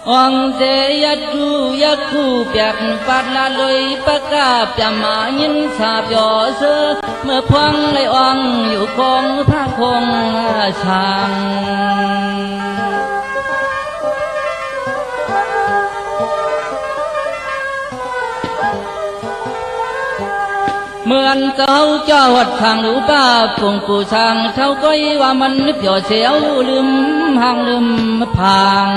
Ông sẽ yết khu bẹt phát là lối bác ca bẹt mà nhìn xa bẹo sơ mơ phăng lại ôngอยู่คงพระคงช่างเหมือนเจ้าเจ้าวัดทางหรือป้าปงกูช่างเท่าก้อยว่ามันเปียวเสียวลืมห่างลืมพัง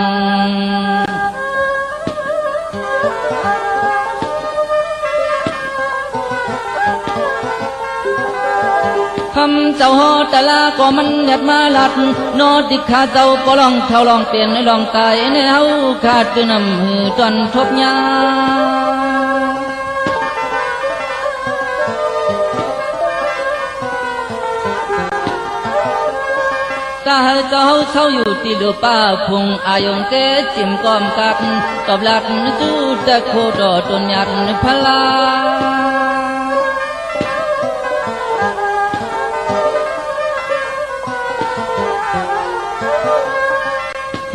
คำเจ้าฮอตะลาก็มันเหน็ดมาลัดโนติขาเจ้าก็ลองเท่าลองเปลี่ยนลองตายในเฮาขาดตัวนำหือจนทบยาตาเจ้าเศร้าอยู่ที่ดูป้าพุงอายงเตจิมกอมกัดตบหลัดจูตะโคดอตุนยัดพลา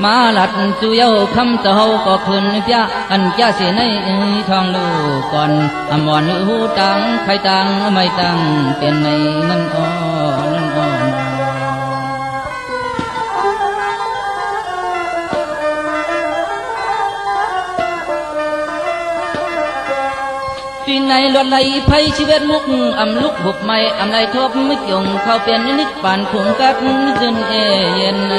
มาหลัดจูเย้าคำเจ้าก็ขึ้นเพียอันจ้าเสียในทองลูกก่อนอมรหูตังใครตังไม่ตังเป็นในนั่นอ้อนั่นอ้อที่ในลวดไหลไพ่ชีวิตมุกอำลุกบุกไม่อำไรทบไม่ยงเขาเป็นนิดปานผงกัดจนเย็นใน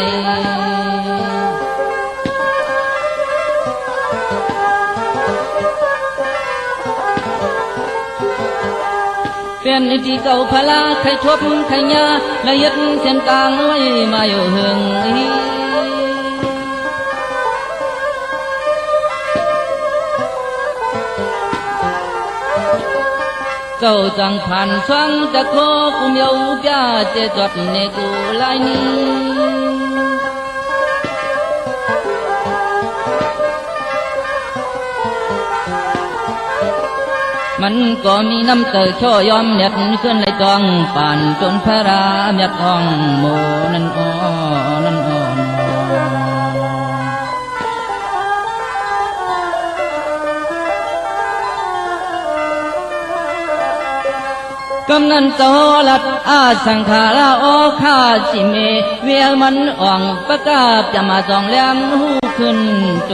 เป็นที่เก่าพลาใครทบใครยาละเอียดเส้นกลางไว้มาอยู่หึงเจ้าจังผ่านสวงตะโคกุมเยาเปียเจจดในกูลายนี้มันก็มีน้ำเตยช่อยอมเน็ดขึ้นในจองป่านจนพระราเม็ดทองโมนั่นอ้อนั่นอ้อกำนันโตลัดอาสังขาราโอข้าสิเมเวียมันอ่องประกาศจะมาจองแหลมหูขึ้นโจ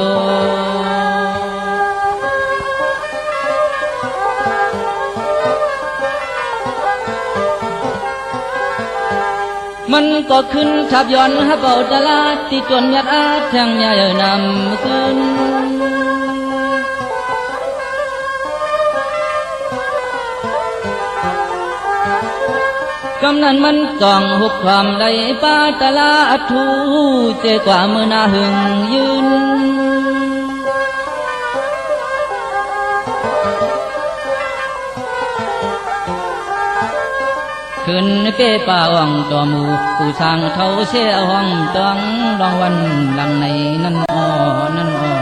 มันก็ขึ้นขับย้อนฮับเอาตลาดที่จนยัดอาแทงยายนำขึ้นกำนันมันจ้องหุบความใดป้าตลาดทูเจกว่ามือนาหึงยืนขึ้นเป้ป่าวังต่อมูผู้สร้างเท่าเสียห้องต้องรองวันหลังในนั่นอ้อนั่นอ้อ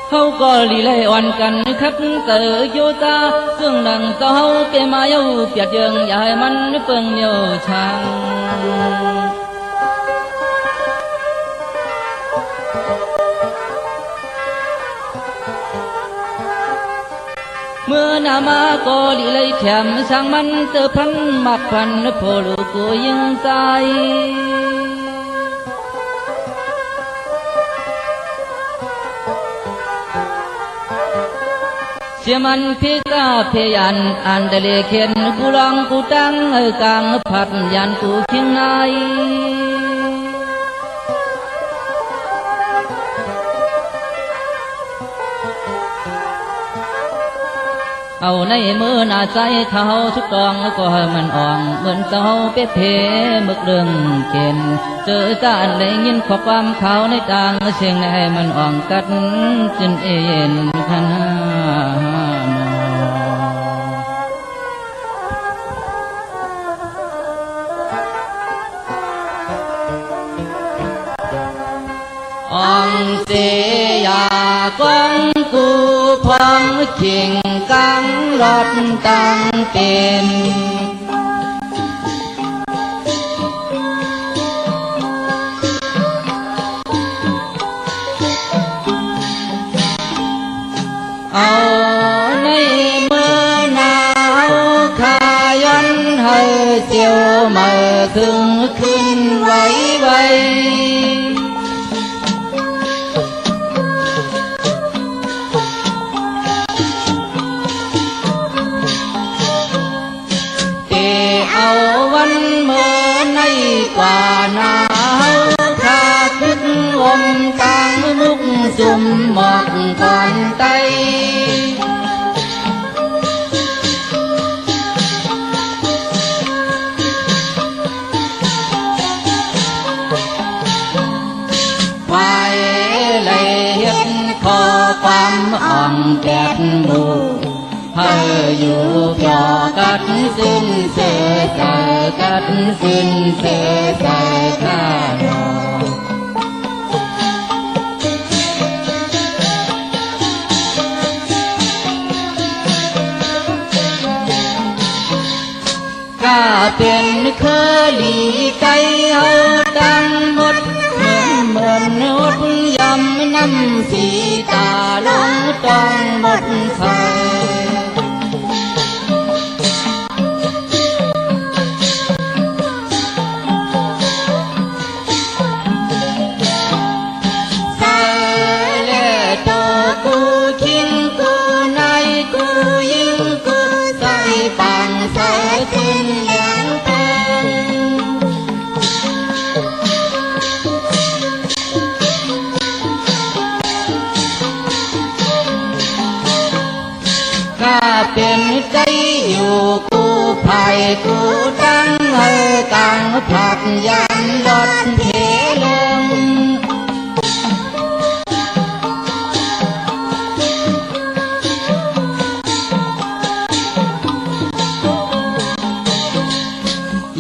เขาก็ลีไลอ่อนกันคัดเตอโยตาซึ่งดังเจ้าเปมาเย้าเปียดเยิงอย่าให้มันเปิงเมียวช่างเมื่อนามาก็ลีไลแถมสั่งมันเตอพันมักพันโพลูกูยิงใจเสียมันพิกาเพยันอันเดเลเขียนกูลองกูตั้งกลางพัดยันกูเคียงในอ เอาในมือหน้าใจเท้าทุกกองก็ให้มันอ่องเหมือนเจ้าเป๊ะเพมึกเรื่องเก่นเจอจานได้ยินข้อความเขาในต่างเสียงให้มันอ่องกัดจนเอ็นขนาองเสียกองกูพองขิงกังรถตังเป็นเอาในมือหนาวขาย้อนให้เจียวมาถึงขึ้นไว้ไว้เอาวันเมื่อในกว่าหนาวข้าคึกอมกลางมุกสุ่มหมอกก่อนไตไฟเลยเห็นข้อความอ่อนแกดหมู่ให้อยู่พอกัดสิ้นเสียใจกัดสิ้นเสียใจข้าดก็เป็นเคลีไก่เฮาดังหมดเหมือนอดยำน้ำสีตาลงต้องหมดไฟเป็นใจอยู่กูภัยกูตั้งให้กังผักยันรถเทลง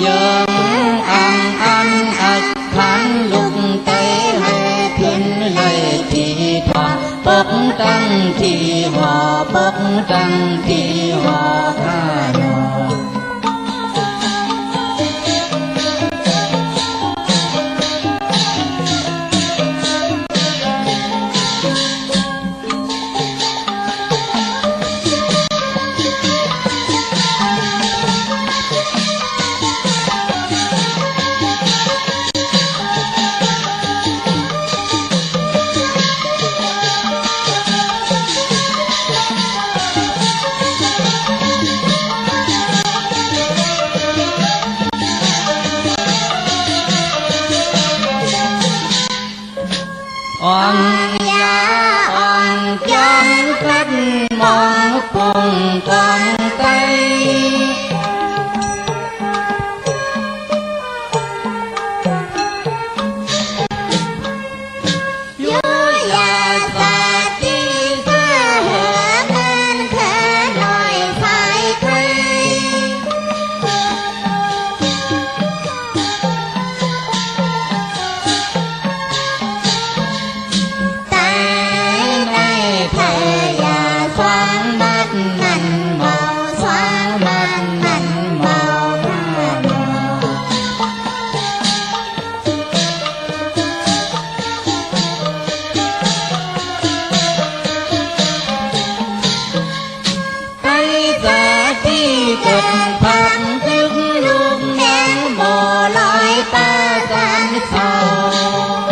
ยังอันอักขันลุกเตะให้ขึ้นเลยที่ทอปกตั้งที่หอปกตั้งที่หอข้าดอ่อนยาอ่อนย้ำคัดมองคงกองไตอยู่ยาสาดีเพื่อเหอเงินแค่หน่อยสายใครกดพักถึงลูกแมงหมอลอยตาจันทร์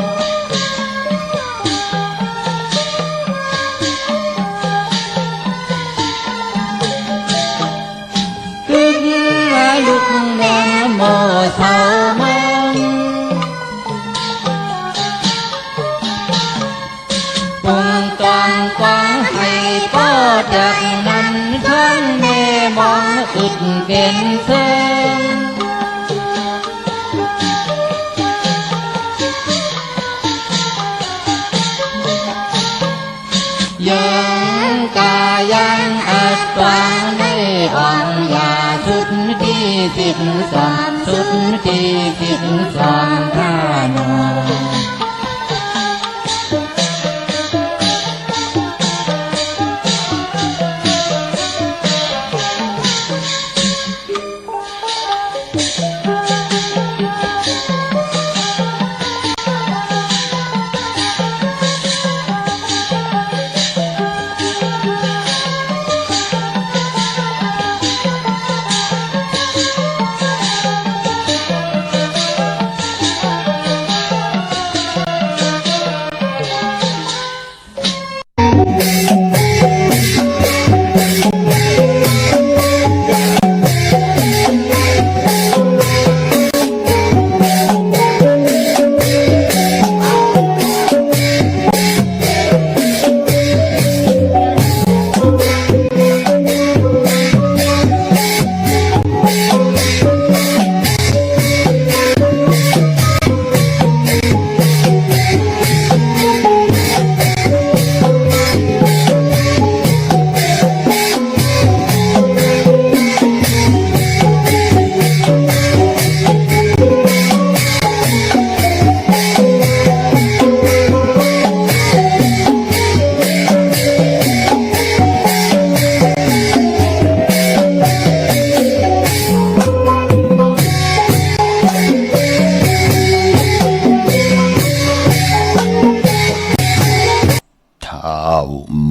ถึงลูกแมงหมอเศร้ามองปุ่งกองให้ป้อจากนั้นทั้ง ดเป็นเทิงยังกายังอัดฟังในอ่องยาสุดที่13สุดที่12ข้านอ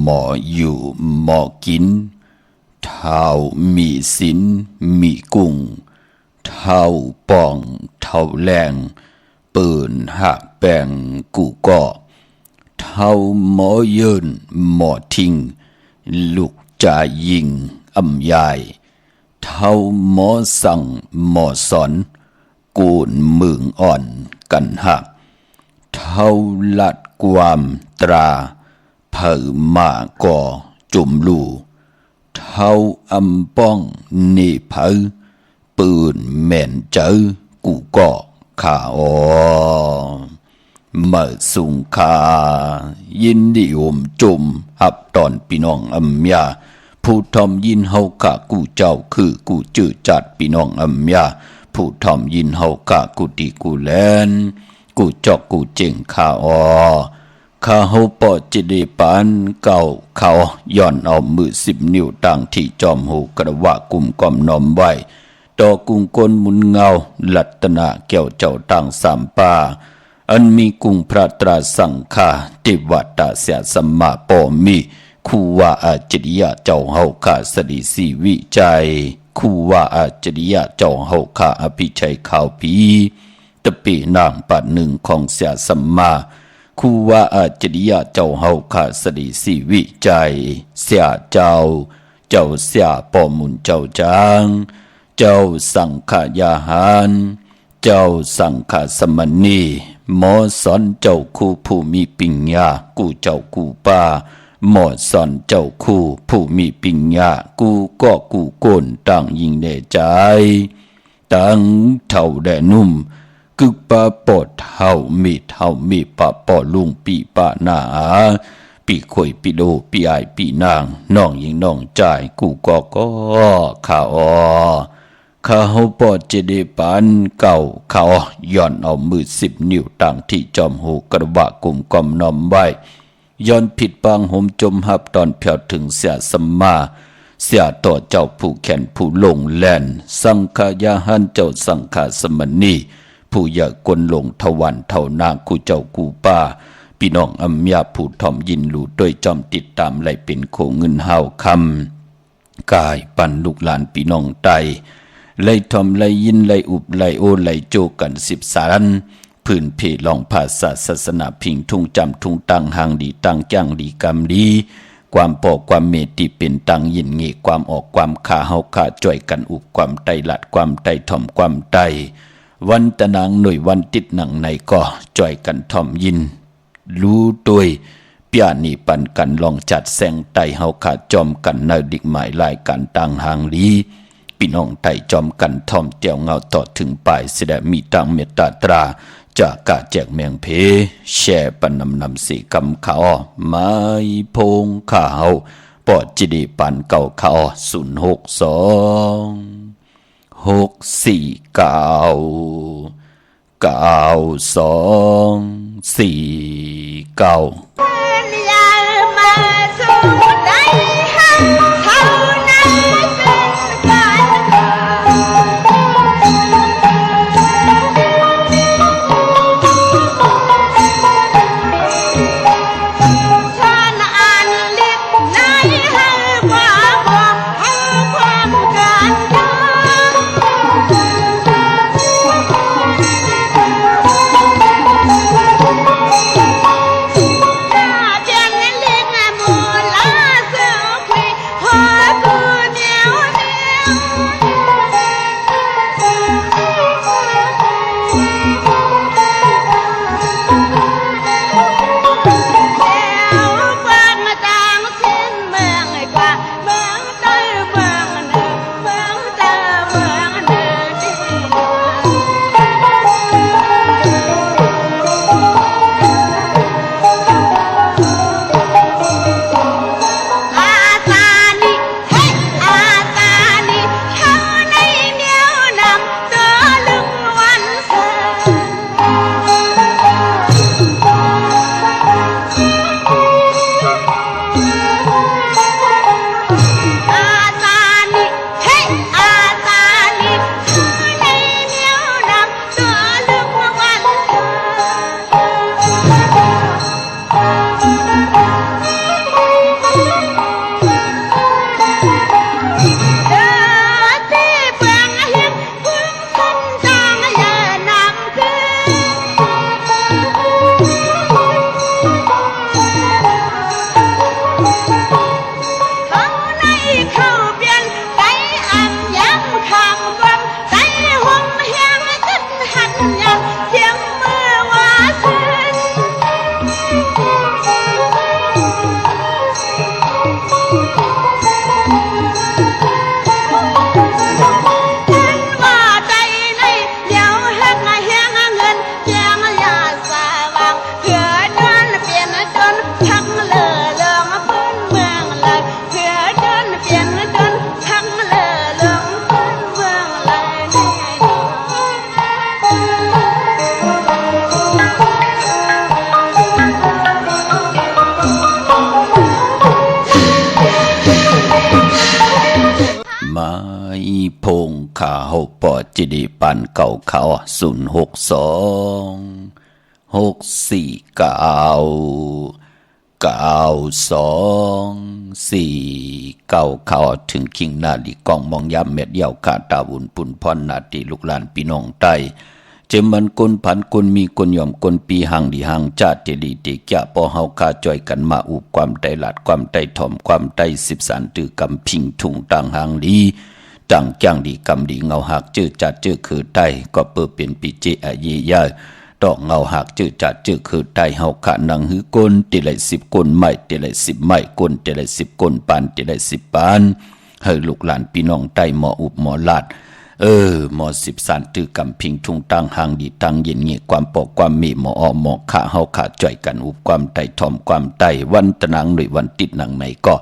หมออยู่หมอกินเท้ามีสินมีกุ้งเท้าป่องเท้าแรงปืนหักแปงกูก่อเท้าหมอยืนหมอทิ้งลูกจ่ายิงอำยายเท้าหมอสั่งหมอสอนกูนมึงอ่อนกันหักเท้าลัดความตราเผอมาก่อจุ่มลูเท้าอำป้องนี่เผอปืนแม่นเจอกูก่อขาอเมื่อสุงคายินดีอมจุ่มหับตอนพี่น้องอำยาผู้ทอมยินเฮากะกูเจ้าคือกูจื้อจัดพี่น้องอำยาผู้ทอมยินเฮากะกูตีกูแลนกูจอกกูเจ๋งขาอข้าเฮาปอจิเดปานเก่าเขาย่อนเอามือ10 นิ้วตั้งที่จอมหูกระวะกุมกอมนอมไว้ดอกกุงกลมุนเงาลัตนาแก้วเจ้าตั้ง3 ป่าอันมีกุงพระตราสังฆาเทวตาเสียสัมมาปอมีคูว่าอาจริยะเจ้าเฮาข้าสดิสีวิจัยคูว่าอาจริยะเจ้าเฮาข้าอภิชัยข่าวผีตะปีนางปัดหนึ่งของเสียสัมมาคูว่าอาจริยะเจ้าเฮาข้าสดิสีวิจัยเสียเจ้าเสียปอมุนเจ้าจางเจ้าสังฆายาหารเจ้าสังฆสมณีหมอสอนเจ้าคู่ผู้มีปิญญากูเจ้ากูป้าหมอสอนเจ้าคู่ผู้มีปิญญากูก็กูโกนตั้งยิงในใจตั้งเท่าแดนุ่มกึกปะปอดเท่ามีปะปอลุงปีปะหนาปีข่อยปีโดปีไอปีนางน้องยิงน้องจ่ายกูก็ข้าข้าเฮาปอดเจเดปานเก่าเขาย่อนเอามือ10 นิ้วตั้งที่จอมหูกระบะกุมกอมน้อมไว้ย้อนผิดบางห่มจมหับตอนเพียวถึงเสียสัมมาเสียต่อเจ้าผู้แขนผู้ลงแล่นสังฆายาหันเจ้าสังฆสมณีผู้อยากกลลงทวันเท่านางกูเจ้ากูป้าพี่น้องอำยาผู้ทอมยินหลู่ด้วยจอมติดตามไหลเป็นโคเงินเฮาคำกายปันลูกหลานพี่น้องไตไล่ทอมไล่ยินไล่อุบไล่โอไล่โจกัน10 สารพื้นเพลองภาษาศาสนาพิงทุ่งจำทุ่งตังหางดีตังจ้างดีกรรมดีความปอกความเมติเป็นตังยินเงความออกความขาเฮาขาจ่อยกันอุบความไตลัดความไตทอมความไตวันตะนางหน่วยวันติดหนังในก็จ่อยกันทอมยินรู้ด้วยเปียนี่ปันกันลองจัดแสงไตเฮาขาจอมกันในดิกหมายลายกันตังหางดี พี่น้องไทยจอมกันทอมเตียวเงาต่อถึงปลายเสด็จมีตังเมตตาตราจากกะแจกเมียงเพแช่ปันนำสีกำขาวไม้พงขาวปอดจิดีปันเก่าขาวไม้พงขาวปอดจิดีปันเก่าเขา062 649 เขาถึงคิงนาลีกองมองยามเม็ดเยี่ยวกาตาวุนปุ่นพรนาติลูกหลานพี่น้องใต้เจมันกุนพันกุนมีกุนยอมกุนปีหังดีหังจาติลีติกะปอเฮาคาจ่อยกันมาอุบความใจหลาดความใจถ่อมความใจ13ตือกำพิงทุงต่างหางดีจังจังดีกำดีเงาหักจื้อจัดจื้อคือใต้ก็เปิดเป็นปิเจอเยยาดอกเงาหักจื้อจัดจื้อคือใต้เฮาขะนังหือกลติไหล10กลไม้ติไหล10ไม้กลติไหล10กลปานติไหล10ปานให้ลูกหลานพี่น้องใต้หมออุบหมอลาดหมอ13ตือกำพิงทุงต่างหางดีตั้งเย็นเงี่ยความปอกความมีหมออหมอขะเฮาขะจ่อยกันอุบความใจถ่อมความใจวันตะนังหรือวันติดหนังไหนก็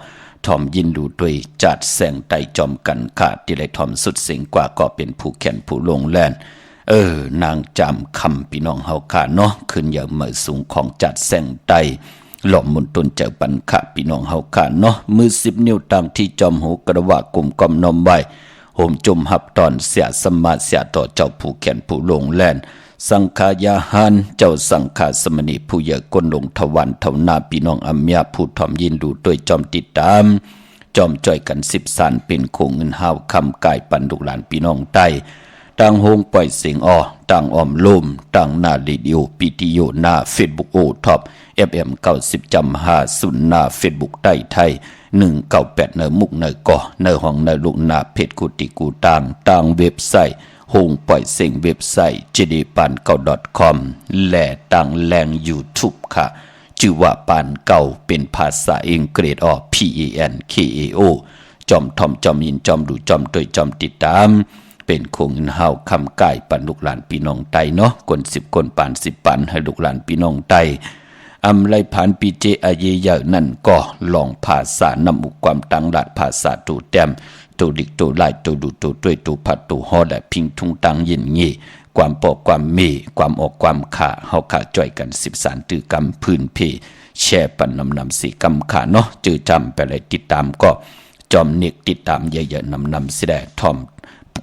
ทอมยินดูด้วยจัดแสงไตจอมกันขาดที่ไรทอมสุดเสียงกว่าก็เป็นผู้แขนผู้ลงแลนนางจำคำพี่น้องเฮาขาเนาะขึ้นอย่างเมื่อสูงของจัดแสงไตหล่อมมุนตนเจ้าปันขาพี่น้องเฮาขาเนาะมือ10 นิ้วตามที่จอมหูกระว่ากลุ่มกอมนมไว้โหมจมหับตอนเสียสมาเสียต่อเจ้าผู้แขนผู้ลงแลนสังขายาหานเจ้าสังขาสมณีผู้เยกคนลงทวันเท่านาพี่น้องอัมยาผู้ถ่อมยินดูด้วยจอมติดตามจอมจ่อยกัน10 สานเป็นคงเงินห้าวคำกายปันลูกหลานพี่น้องใต้ต่างโฮงปล่อยเสียงต่างอ้อมลมต่างหน้าเรดิโอปีติโยหน้าเฟซบุ๊กท็อป FM 90.50หน้าเฟซบุ๊กใต้ไทย198เนอมุกเนอก่อเนอห้องเนอลูกหน้าเพจกุติกูต่างเว็บไซต์โฮงปล่อยเสียงเว็บไซต์ jdepantkau.com และต่างแรง YouTube ค่ะชื่อว่าปานเก่าเป็นภาษาอังกฤษPANKAO จอมทอมจอมยินจอมดูจอมด้วยจอมติดตามเป็นคงเงินเฮาคำก่ายปันลูกหลานพี่น้องไตเนาะคน10คนปาน10ปันให้ลูกหลานพี่น้องไตไรผ่านปีเจอาเยเยนั่นก็ลองภาษานำอุกความตังหลาดภาษาตูแต้มตูดิกตูไล่ตูดูตูด้วยตูพัดตูฮอดและพิงทุงตังยินงี้ความปอกความมีความออกความขาเฮาขาจ่อยกัน13ตือกรรมพื้นเพแช่ปันนำสีกรรมขาเนาะจือจำไปเลยติดตามก็จอมเนกติดตามเยอะๆนำสิได้ทอม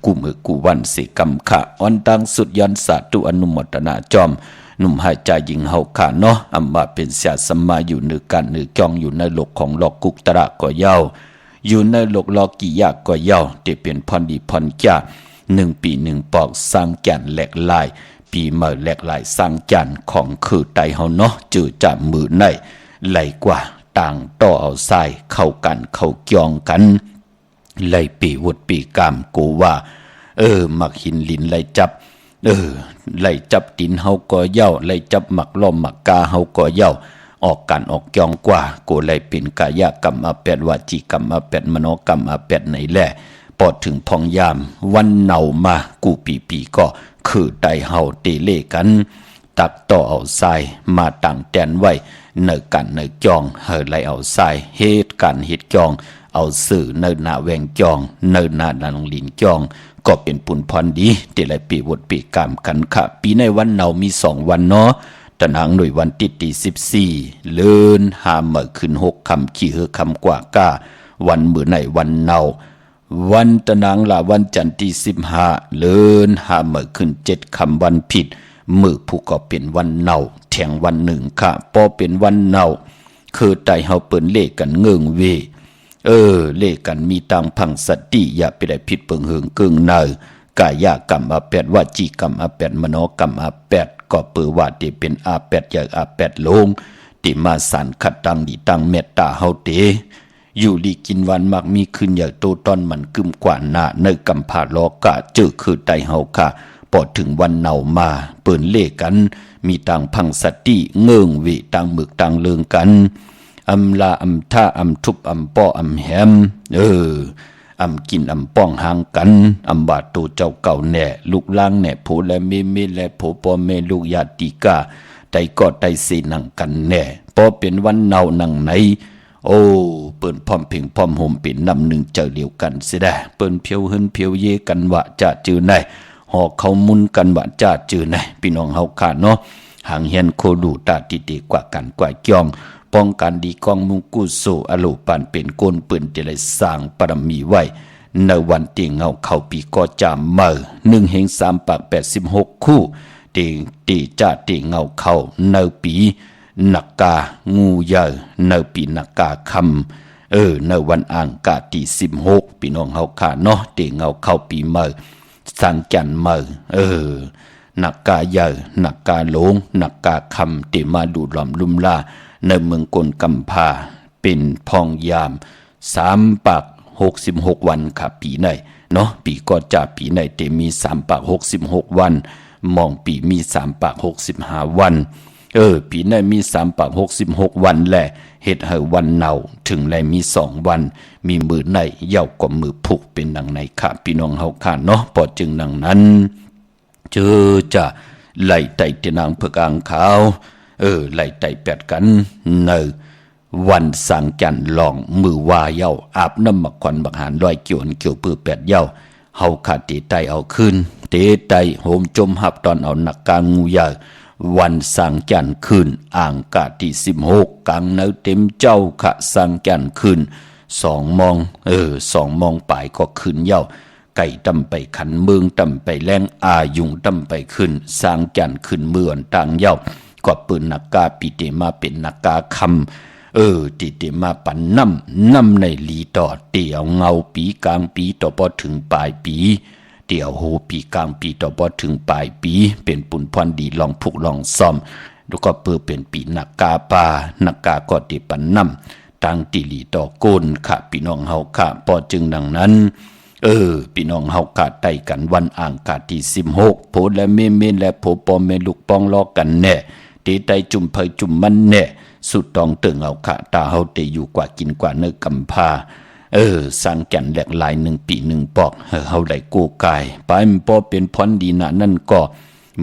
กูมือกูวันสีกรรมขาอ่อนตังสุดยันสาธุอนุโมทนาจอมหนุ่มหายใจยิงเฮาขาเนาะอัมมาเป็นเสียสมมาอยู่เหนือกันเหนือจองอยู่ในโลกของหลอกกุกตระก็เย้าอยู่ในโลกลอกิยากก็เย้าที่เป็นพรดีพรจ้า1 ปี1 ปอกสร้างแก่นแหลกลายปีเมื่อแหลกลายสร้างจันของคือไตเฮาเนาะจือจับมือในไหลกว่าต่างต่อเอาทรายเข้ากันเข้าเกี่ยงกันไหลปีวุดปีกามกูว่ามักหินลินไหลจับไหลจับตินเฮาก็เย้าไหลจับหมักล้อมหมักกาเฮาก็เย้าออกกันออกเกี่ยงกว่ากูไหลเป็นกายกรรมอาแปดวาจีกรรมอาแปดมโนกรรมอาแปดไหนแหละพอถึงพองยามวันเนามากูปีก็คือไตเฮาเตเลกันตักต่อเอาทรายมาตั้งแตนไว้เนกันเนจองเฮอไหลเอาทรายเฮ็ดกันเฮ็ดจองเอาสื่อเนหน้าแวงจองเนหน้าดังลินจองก็เป็นปุนพรดีเตไหลปีวดปีกามกันค่ะปีในวันเนามี2 วันเนาะตะนางหน่วยวันที่14เลื่อนหาเมื่อขึ้น6คำขี้เฮอคำกว่าก้าวันมื้อในวันเนาวันตะนางละวันจันทร์ที่15เลื่อนหาเมื่อขึ้น7คำวันผิดมือผู้ก็เป็นวันเนาแทงวัน1ค่ะพอเป็นวันเนาคือไตเฮาเปิ้นเลขกันเงิงเวเลขกันมีตังพังสติอย่าไปได้ผิดเปิงเหิงเกิงเนอกายกรรมอาแปดวาจีกรรมอาแปดมโนกรรมอาแปดก็เปือว่าที่เป็นอาแปดอย่างอาแปดลงที่มาสานขัดตังดีตังเมตตาเฮาเตอยู่ดีกินวันมักมีขึ้นอย่างโตตอนมันกึมกว่าหน้าในกำพาลอกะเจอคือไตเฮาค่ะพอถึงวันเนามาเปิ้นเลขกันมีตังพังสติเงิงวิตังหมึกตังเลืองกันอำลาอำท่าอำทุบอำป้ออำแหมอำกินอำป้องห่างกันอำบาดตัวเจ้าเก่าแน่ลูกล่างแน่ผู้และเมและผู้ปอแม่ลูกญาติกาไตก็ไตสีนังกันแน่พอเป็นวันเนานังไหนเปิ้นพร้อมเพ่งพร้อมห่มเป็นนำหนึ่งเจอเดียวกันสิได้เปิ้นเพียวหึนเพียวเยกันว่าจะจือไหนหอกเขามุนกันว่าจะจือไหนพี่น้องเฮาขาเนาะห่างเฮียนโคดูตาติเตกว่ากันกว่าจ้องป้องกันดีกองมุงกุโสอโลปานเป็นโกนปืนที่ได้สร้างปรมีไว้ในวันเตียงเงาเข้าปีก็จามเมื่อ1 เฮง 3 ปาก 86 คู่ตีจ้าตีเงาเข้าในปีนักกางูเยอะในปีนักกาคำในวันอ่างกาที่16พี่น้องเฮาขาเนาะตีเงาเข้าปีเมื่อสร้างจันเมื่อนักกาเยอะนักกาหลงนักกาคำที่มาดูหล่อมลุ่มล่าในเมืองกลกำพาเป็นพองยาม3 ปาก 66 วันค่ะปีไหนเนาะปีก็จะปีไหนแต่มี3 ปาก 66 วันมองปีมี3 ปาก 65 วันปีไหนมี3 ปาก 66 วันแหละเฮ็ดให้วันเนาถึงแลมี2 วันมีมือในเย่ากว่ามือผูกเป็นดังในค่ะพี่น้องเฮาค่ะเนาะพอจึงดังนั้นเจอจะไหลไต่ตะนางเพื่อกลางขาวไหลไต่แปดกันในวันสังจันหลองมือวาเย้าอาบน้ำมักควันบักหานลอยเกี่ยวเกี่ยวปื้อ8เย้าเฮาขาดเตไตเอาขึ้นเตไตโหมจมหับตอนเอาหนักกลางงูใหญ่วันสังจันขึ้นอ่างกาที่16กลางเนื้อเต็มเจ้าขะสังจันขึ้น2 มอง2 มองปลายก็ขึ้นเย้าไก่ตำไปขันเมืองตำไปแรงอายุงตำไปขึ้นสังจันขึ้นเมือนต่างเย้าก็ปืนนักกาปีเตมาเป็นนักกาคำติเตมาปันน้ำในลีต่อเตี่ยวเงาปีกลางปีต่อพอถึงปลายปีเตี่ยวโหปีกลางปีต่อพอถึงปลายปีเป็นปุนพรดีลองผูกลองซ่อมแล้วก็เปือเป็นปีนักกาปานักกาก็ติปันน้ำตังติลีต่อโกนค่ะพี่น้องเฮาค่ะพอจึงดังนั้นพี่น้องเฮากาดไต่กันวันอ่างกาที่16โพและเมและโพปอมเมลูกปองลอกันแน่ตีไตจุ่มเพยจุ่มมันแน่สุดตองเติงเอาค่ะตาเฮาเตอยู่กว่ากินกว่าเนื้อกำพา สังแก่นแหลกหลาย1 ปี 1 ปอกเฮาได้กู้กายไปมันบ่เป็นพรดีนะนั่นก็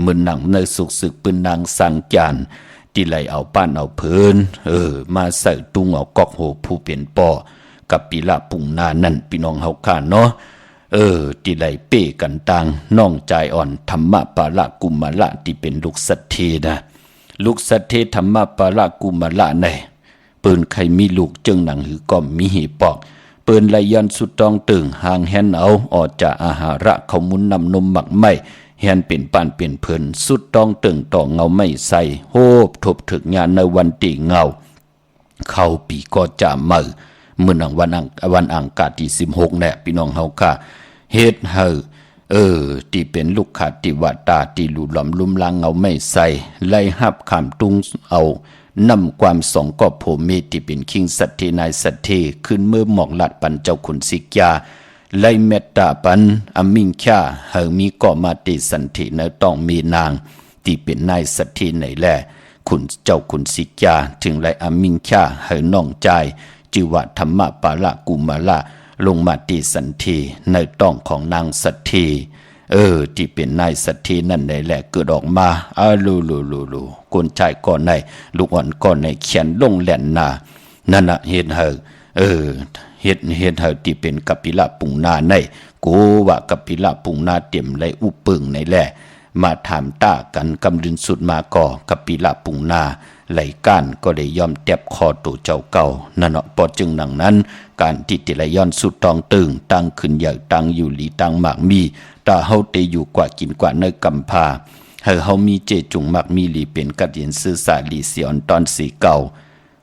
มื้อหนังในสุกศึกปืนนางสังจานที่ไหลเอาป้านเอาเพิ่นมาใส่ตุงเอากอกโหผู้เป็นป่อกับปีละปุ่งนานั่นพี่น้องเฮาค่ะเนาะที่ไหลเป้กันต่างน้องใจอ่อนธรรมะปาละกุมละที่เป็นลูกสัตเทนะลูกสัตเทธรรมะปาละกุมละในปืนใครมีลูกจึงหนังหือก็มีหีปอกปืนไหลยันสุดตองตึงห่างแหนเอาออกจากอาหาระเขามุนนำนมหมักไม่แหนเป็นปานเป็นเพิ่นสุดตองตึงต่อเงาไม่ใส่โฮบทบถึกงานในวันตีเงาเข้าปีก็จะมื้อนังวันอังคารที่16แน่พี่น้องเฮาค่ะเฮ็ดเฮาที่เป็นลูกขาติวาตาที่หลุหลอมลุ่มลางเงาไม่ใส่ไล่หับขามตุงเอานำความสองก็โพเมที่เป็นคิงสัตเทนายสัตเทขึ้นเมื่อหมอกลัดปันเจ้าขุนสิกยาไล่เมตตาปันอมิงค่าเฮามีก่อมาติสันติในต้องมีนางที่เป็นนายสัตเทไหนแลขุนเจ้าขุนสิกยาถึงไล่อมิงค่าเฮาน้องใจจิวะธรรมะปาละกุมาละลงมาติสันติในต้องของนางสัตเทที่เป็นนายสัตเทนั่นในแหละเกิดออกมาลูคนชายก่อนในลูกอ่อนก่อนในเขียนลงแหลนนานั่นน่ะเฮ็ดเฮาเฮ็ดเฮาที่เป็นกัปปิละปุงนาในโกว่ากัปปิละปุงนาเต็มไหลอุปึงในแหละมาถามตากันกำลินสุดมาก่อกัปปิละปุงนาไหลก้านก็ได้ยอมแตบคอตัวเจ้าเก่านั่นเนาะพอจึงหนังนั้นการที่ติไหลย้อนสุดตองตึงตั้งขึ้นใหญ่ตั้งอยู่หลีตั้งหมากมีตาเฮาเตอยู่กว่ากินกว่าในกำพาเฮามีเจจุงหมากมีหลีเป็นกัดเย็นซื่อสาลีเสียอนตอนสีเก่า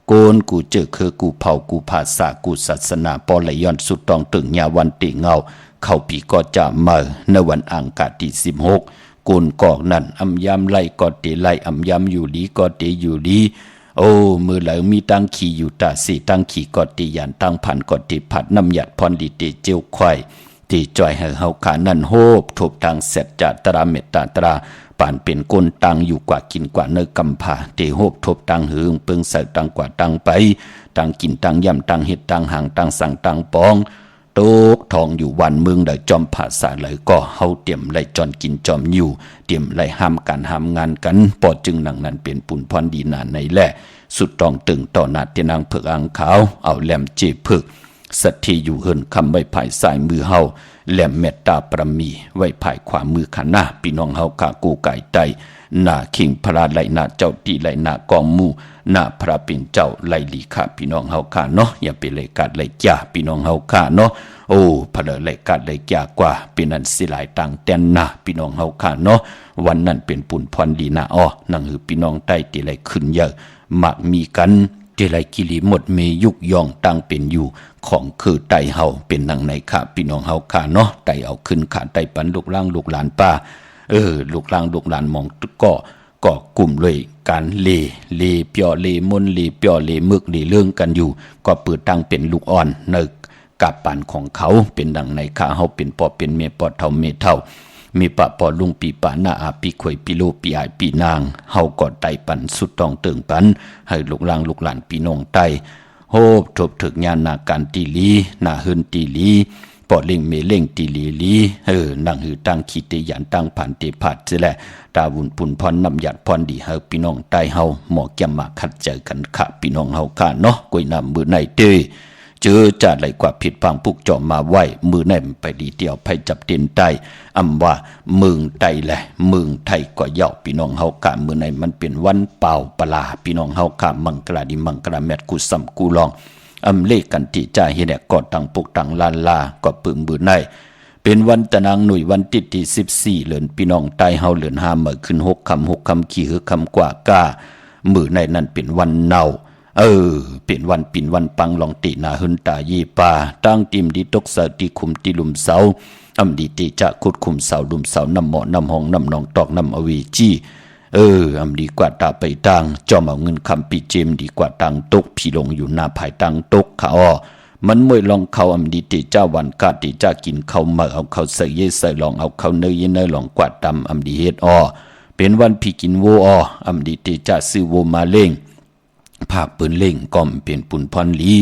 โกนกูเจอคือกูเผากูภาษากูศาสนาปอไหลย้อนสุดตองตึงยาวันติเงาเข้าปีก็จะมาในวันอังคารที่16กูนกอกนั่นอำยำไล่ก็เตไล่อำยำอยู่ดีก็เตอยู่ดีโอ้มือไหลมีตั้งขี่อยู่ตาสีตั้งขี่ก็เตยันตั้งพันก็เตผัดน้ำหยัดพรดีเตเจียวควายที่จอยให้เฮาขานั่นโฮบทบทางเสร็จจาตราเมตตาตราปานเป็นก้นตังอยู่กว่ากินกว่าเนื้อกำผาเตโฮบทบตังหึงเปิงใส่ตังกว่าตังไปตังกินตังย่ำตังเห็ดตังหางตังสั่งตังปองโตกทองอยู่วันเมืองได้จอมภาษาเลยก็เฮาเตรียมไล่จอนกินจอมอยู่เตรียมไล่ห้ามกันห้ามงานกันปอจึงหนังนั้นเป็นปุ่นพรดีนานในแหละสุดตองตึงต่อนาเตนางเผือกอังขาวเอาแหลมเจเผือกสัตที่อยู่เฮินคำไว้ภายซ้ายมือเฮาแหลมเมตตาประมีไว้ภายขวามือขาหน้าพี่น้องเฮากากูไก่ไตหน้าขิงพระไหลหน้าเจ้าตีไหลหน้ากองมูหน้าพระเป็นเจ้าไหลลีขาพี่น้องเฮาขาเนาะอย่าไปเลยกัดเลยจ่าพี่น้องเฮาขาเนาะโอ้พระเลยกัดเลยจ่ากว่าเป็นอันสิหลายต่างแตนหน้าพี่น้องเฮาขาเนาะวันนั้นเป็นปุ่นพรดีนะนั่งหือพี่น้องใต้ตีไหลขึ้นเยอะมักมีกันเจไรกิริหมดเมยุกย่องตั้งเป็นอยู่ของคือไตเฮาเป็นนังในขาพี่น้องเฮาขาเนาะไตเอาขึ้นขาไตปันลูกล่างลูกหลานป้าลูกล่างลูกหลานมองก็กลุ่มเลยการเลเปียวเลมนเลเปียวเลมึกเลเรื่องกันอยู่ก็เปิดตั้งเป็นลูกอ่อนในกับปันของเขาเป็นดังในขาเฮาเป็นปอเป็นเมปอเท่าเมเท่ามีปะปอลุงปีปาหน้าอาปีขวยปีโลปีอายปีนางเฮาก็ไตปันสุดตองเติงปันให้ลูกล่างลูกหลานพี่น้องไตโฮบทบถึกญาณนาการตีลีนาหืนตีลีปอเล่งเมเล่งตีลีนั่งหือตั้งขีเตยันตั้งผ่านเตผัดเสียแหละตาวุนปุ่นพรน้ำหยัดพรดีเฮาพี่น้องไตเฮาหมอกแก้มมาคัดเจอกันค่ะพี่น้องเฮาค่ะเนาะกวยน้ำมือในเตเจอจัดไหลกว่าผิดพังปุกจอมมาไหวมือในไปดีเดียวไปจับเต็นไตอำว่าเมืองไตแหละเมืองไทยก็เย่าพี่น้องเฮากะมือในมันเป็นวันเป่าปลาพี่น้องเฮากะมังกราดิมังกราแมทกุสัมกูลองเลกันติจ่าเฮเนกอดตังปุกตังลานลาก็ปึงมือในเป็นวันตะนางหน่วยวันติดที่14เหลือนพี่น้องไตเฮาเหลือน5เมื่อขึ้น6 คำขี่คือคำกว่าก้ามือในนั้นเป็นวันเนาเป็นวันปิ่นวันปังลองตินาหึนตายีปาตั้งติมดีตกเสาตีคุมตีลุมเสาดีติจะขุดคุมเสาลุมเสาน้ำหมอน้ำห้องน้ำนองตอกน้ำอวีจีดีกว่าตาไปตังจอมเอาเงินคำปีเจมดีกว่าตังตกพี่ลงอยู่หน้าภายตังตกขามันมวยลองเขาดีติเจ้าวันกาติจะกินเขาเมื่อเอาเขาใส่เยใส่ลองเอาเขาเนยเนยลองกว่าตำดีเฮ็ดเป็นวันพี่กินโวดีติจะซื้อโวมาเล่งภาคปืนเล่งก่อมเป็นปุ่นพรลี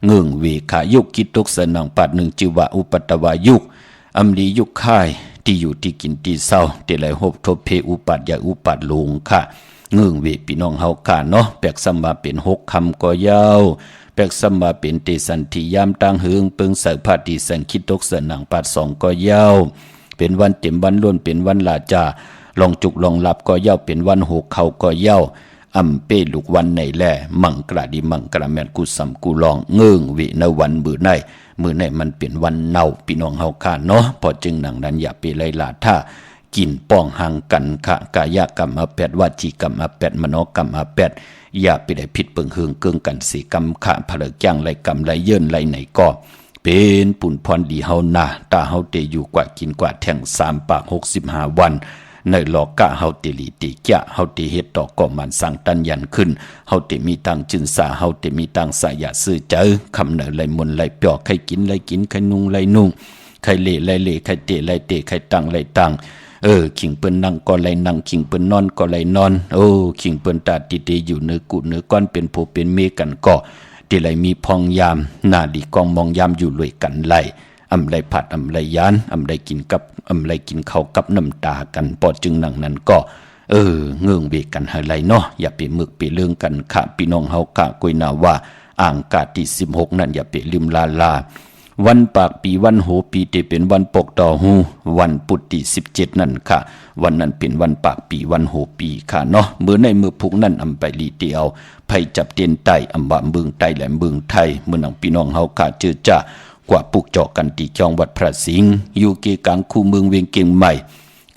เงื่งเวขายุกกิตุกสนังปัดหนึ่งจิวะอุปตวายุกอำลียุกค่ายที่อยู่ที่กินที่เศร้าเตไหลหบทบเพอุปัตยาอุปัตลงค่ะเงื่งเวพี่น้องเฮาค่ะเนาะแปลกสมาเป็น6คำก็ยาวแปลกสมาเป็นเตสันติยามตังหึงเปิงสักพาติสังคิดตกสนังปัด2ก็ยาวเป็นวันเต็มวันล้วนเป็นวันลาจาลองจุกลองหลับก็ยาวเป็นวันหกเขาก็ยาวอำเป้ลูกวันในแลมังกระดิมังกระแมนกุสัมกุลองเงื่งเวในวันมือในมันเป็นวันเน่าพี่น้องเฮาค่ะเนาะพอจึงหนังนั้นอย่าไปไล่ล่าถ้ากินป้องห่างกันค่ะกายกรรมอาแปดวาจีกรรมอาแปดมโนกรรมอาแปดอย่าไปได้ผิดเปิงเฮืองเกิงกันสีกรรมขะผลจ้างไรกรรมไรเยินไรไหนก็เป็นปุ่นพรดีเฮานาตาเฮาเตอยู่กว่ากินกว่าแท่ง3 ปาก 65 วันในหลอกกะเฮาเตลีติกะเฮาเตเฮ็ดต่อก่อมันสั่งตันยันขึ้นเฮาเตมีตังจึนสาเฮาเตมีตังสายะซื้อเจอคำเนอไหลมนไหลเปียกใครกินไหลกินใครนุ่งไหลนุ่งใครเละไหลเละใครเตะไหลเตะใครตังไหลตังขิงเปิ้นนั่งก็ไหลนั่งขิงเปิ้นนอนก็ไหลนอนขิงเปิ้นตาติเตอยู่เนื้อกุเนื้อก้อนเป็นโผเป็นเมกันก็ที่ไหลมีพองยามหน้าดีกองมองยามอยู่รวยกันไหลอำไรผัดอำไรยานอำไรกินกับอำไรกินข้าวกับน้ำตากันปอจึงหนังนั้นก็เงื่องเบกันให้ไรเนาะอย่าไปมึกไปเรื่องกันค่ะพี่น้องเฮากะกุยนาว่าอ่างกาที่16นั่นอย่าไปลืมลาวันปากปีวันโหปีที่เป็นวันปกต่อหูวันปุตติ17นั่นค่ะวันนั้นเป็นวันปากปีวันโหปีค่ะเนาะเมื่อในมือพุกนั่นอำไปลีเตียวไผจับเตียนไตอำบะเมืองไตแหลมเมืองไทยเมื่อนังพี่น้องเฮากะเจอจ้ากว่าปุกเจาะกันที่จองวัดพระสิงห์อยู่เกกลางคูเมืองเวียงเกียงใหม่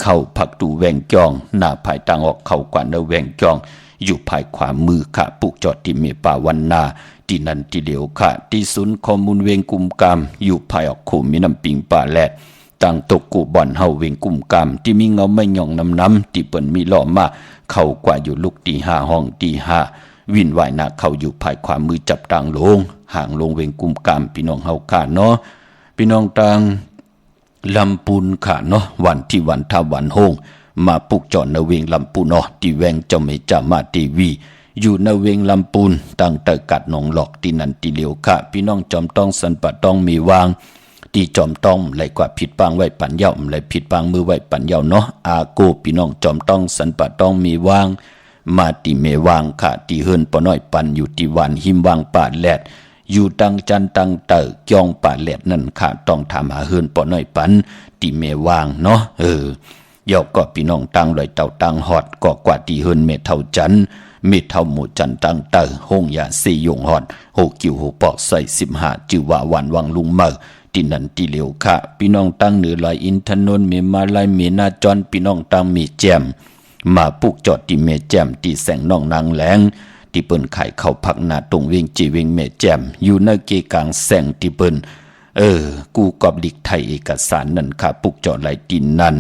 เข้าผักตูแวงจองหน้าภายต่างออกเข้ากว่าเนแวงจองอยู่ภายขวามือค่ะปุกเจาะที่เมป่าวันนาที่นั่นที่เดียวค่ะที่ศูนย์ข้อมูลเวียงกุมกามอยู่ภายออกโขมีน้ำปิงป่าแลดต่างตกกูบ่อนเฮาเวียงกุมกามที่มีเงาไม่หย่องน้ำที่เปิ้นมีล้อมาเข้ากว่าอยู่ลูกที่5ห้องที่5วินวายนาเข้าอยู่ภายขวามือจับต่างลงห่างลงเวงกุมกามพี่น้องเฮาค่ะเนาะพี่น้องต่างลำปูนค่ะเนาะวันที่วันทาวันโฮงมาปลุกจอดในเวงลำปูนเนาะที่แวงเจ้าเมจ่ามาทีวีอยู่ในเวงลำปูนตั้งแต่กัดหนองหลอกที่นันที่เหลียวค่ะพี่น้องจอมต้องสันปะต้องมีวางที่จอมต้องไหลกว่าผิดปางไว้ปันเย่าไหลผิดปางมือไว้ปันเย่าเนาะอาโกพี่น้องจอมต้องสันปะต้องมีวางมาติเมวางค่ะที่เฮิรนปอน้อยปันอยู่ที่วันหิมวางป่าแลดอยู่ตังจันตังเตอจองป่าแลดนั่นค่ะต้องถามหาเฮิรนปอน้อยปันที่เมวางเนาะยอกก็พี่น้องตังลอยเต่าตังหอดก็กว่าที่เฮิรนเมเท่าจันเมเท่าหมู่จันตังเตอห้องยาสี่ยงหอด6 กิ้ว6 ปอกใส่15จือว่าวันวังลุงเมอที่นั่นที่เหลียวค่ะพี่น้องตังเหนือลอยอินทนนท์เมมาลายเมนาจรพี่น้องตังมีแจมมาปุกจอดที่เมแจมที่แสงน้องนางแหลงที่เปิ้นขายข้าวผักหน้าตรงเวียงจีเวียงเมแจมอยู่ในเกกลางแสงที่เปิ้นกูกอบดิกไทยเอกสารนั่นค่ะปุกจอดไหลตินนั่น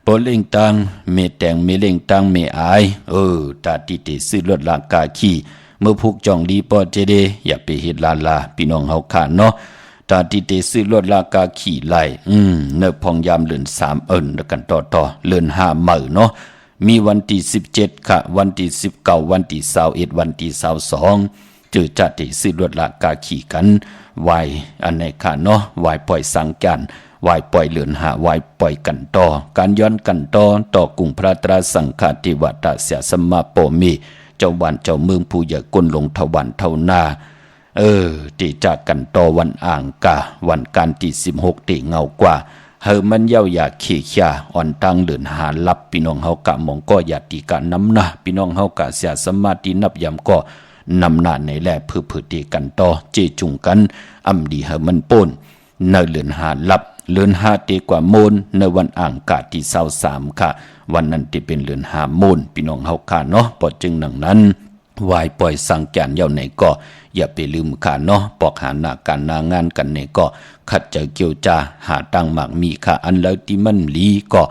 ปอเล่งตังเมแตงเมเล่งตังเมอายตาติเตซื้อรถลากาขี่เมื่อพุกจองดีปอเจเดอย่าไปเฮ็ดลาพี่น้องเฮาค่ะเนาะตาติเตซื้อรถลากาขี่ไล่เนอพองยามเลือน3แล้วกันต่อเลือน5มื้อเนาะมีวันที่17ค่ะวันที่19วันที่21วันที่22เจอจัดที่ซื้อรถลากาขี่กันไหวอันไหนค่ะเนาะไหวปล่อยสังกันไหวปล่อยเลือนไหวปล่อยกันต่อการย้อนกันต่อกรุงพระตราสังฆาธิวัตเสียสมมาโปมีเจ้าบ้านเจ้าเมืองผู้ใหญ่ก้นลงทวันเท่านาที่จากกันต่อวันอ่างกาวันการที่16ที่เงากว่าเฮอมันเย้าอยากเขียอ่อนตังเดินหาลับพี่น้องเฮากะมองก็อยากตีกะน้ำหน้าพี่น้องเฮากะเสียสมาธินับยำก็นำหน้าในแลพือตีกันต่อเจจุงกันอำดีเฮอมันป่นเนเลือนหาลับเลือนหาเตกว่าโมนในวันอ่างกาที่23ค่ะวันนั้นที่เป็นเลือนหาโมนพี่น้องเฮาค่ะเนาะปอจึงหนังนั้นวายปล่อยสั่งแกนเย้าไหนก็อย่าไปลืมค่ะเนาะปอกหาหน้าการหน้างานกันไหนก็ขัดเจอเกี่ยวจาหาตังหมากมีค่ะอันแล้วที่มันลีก็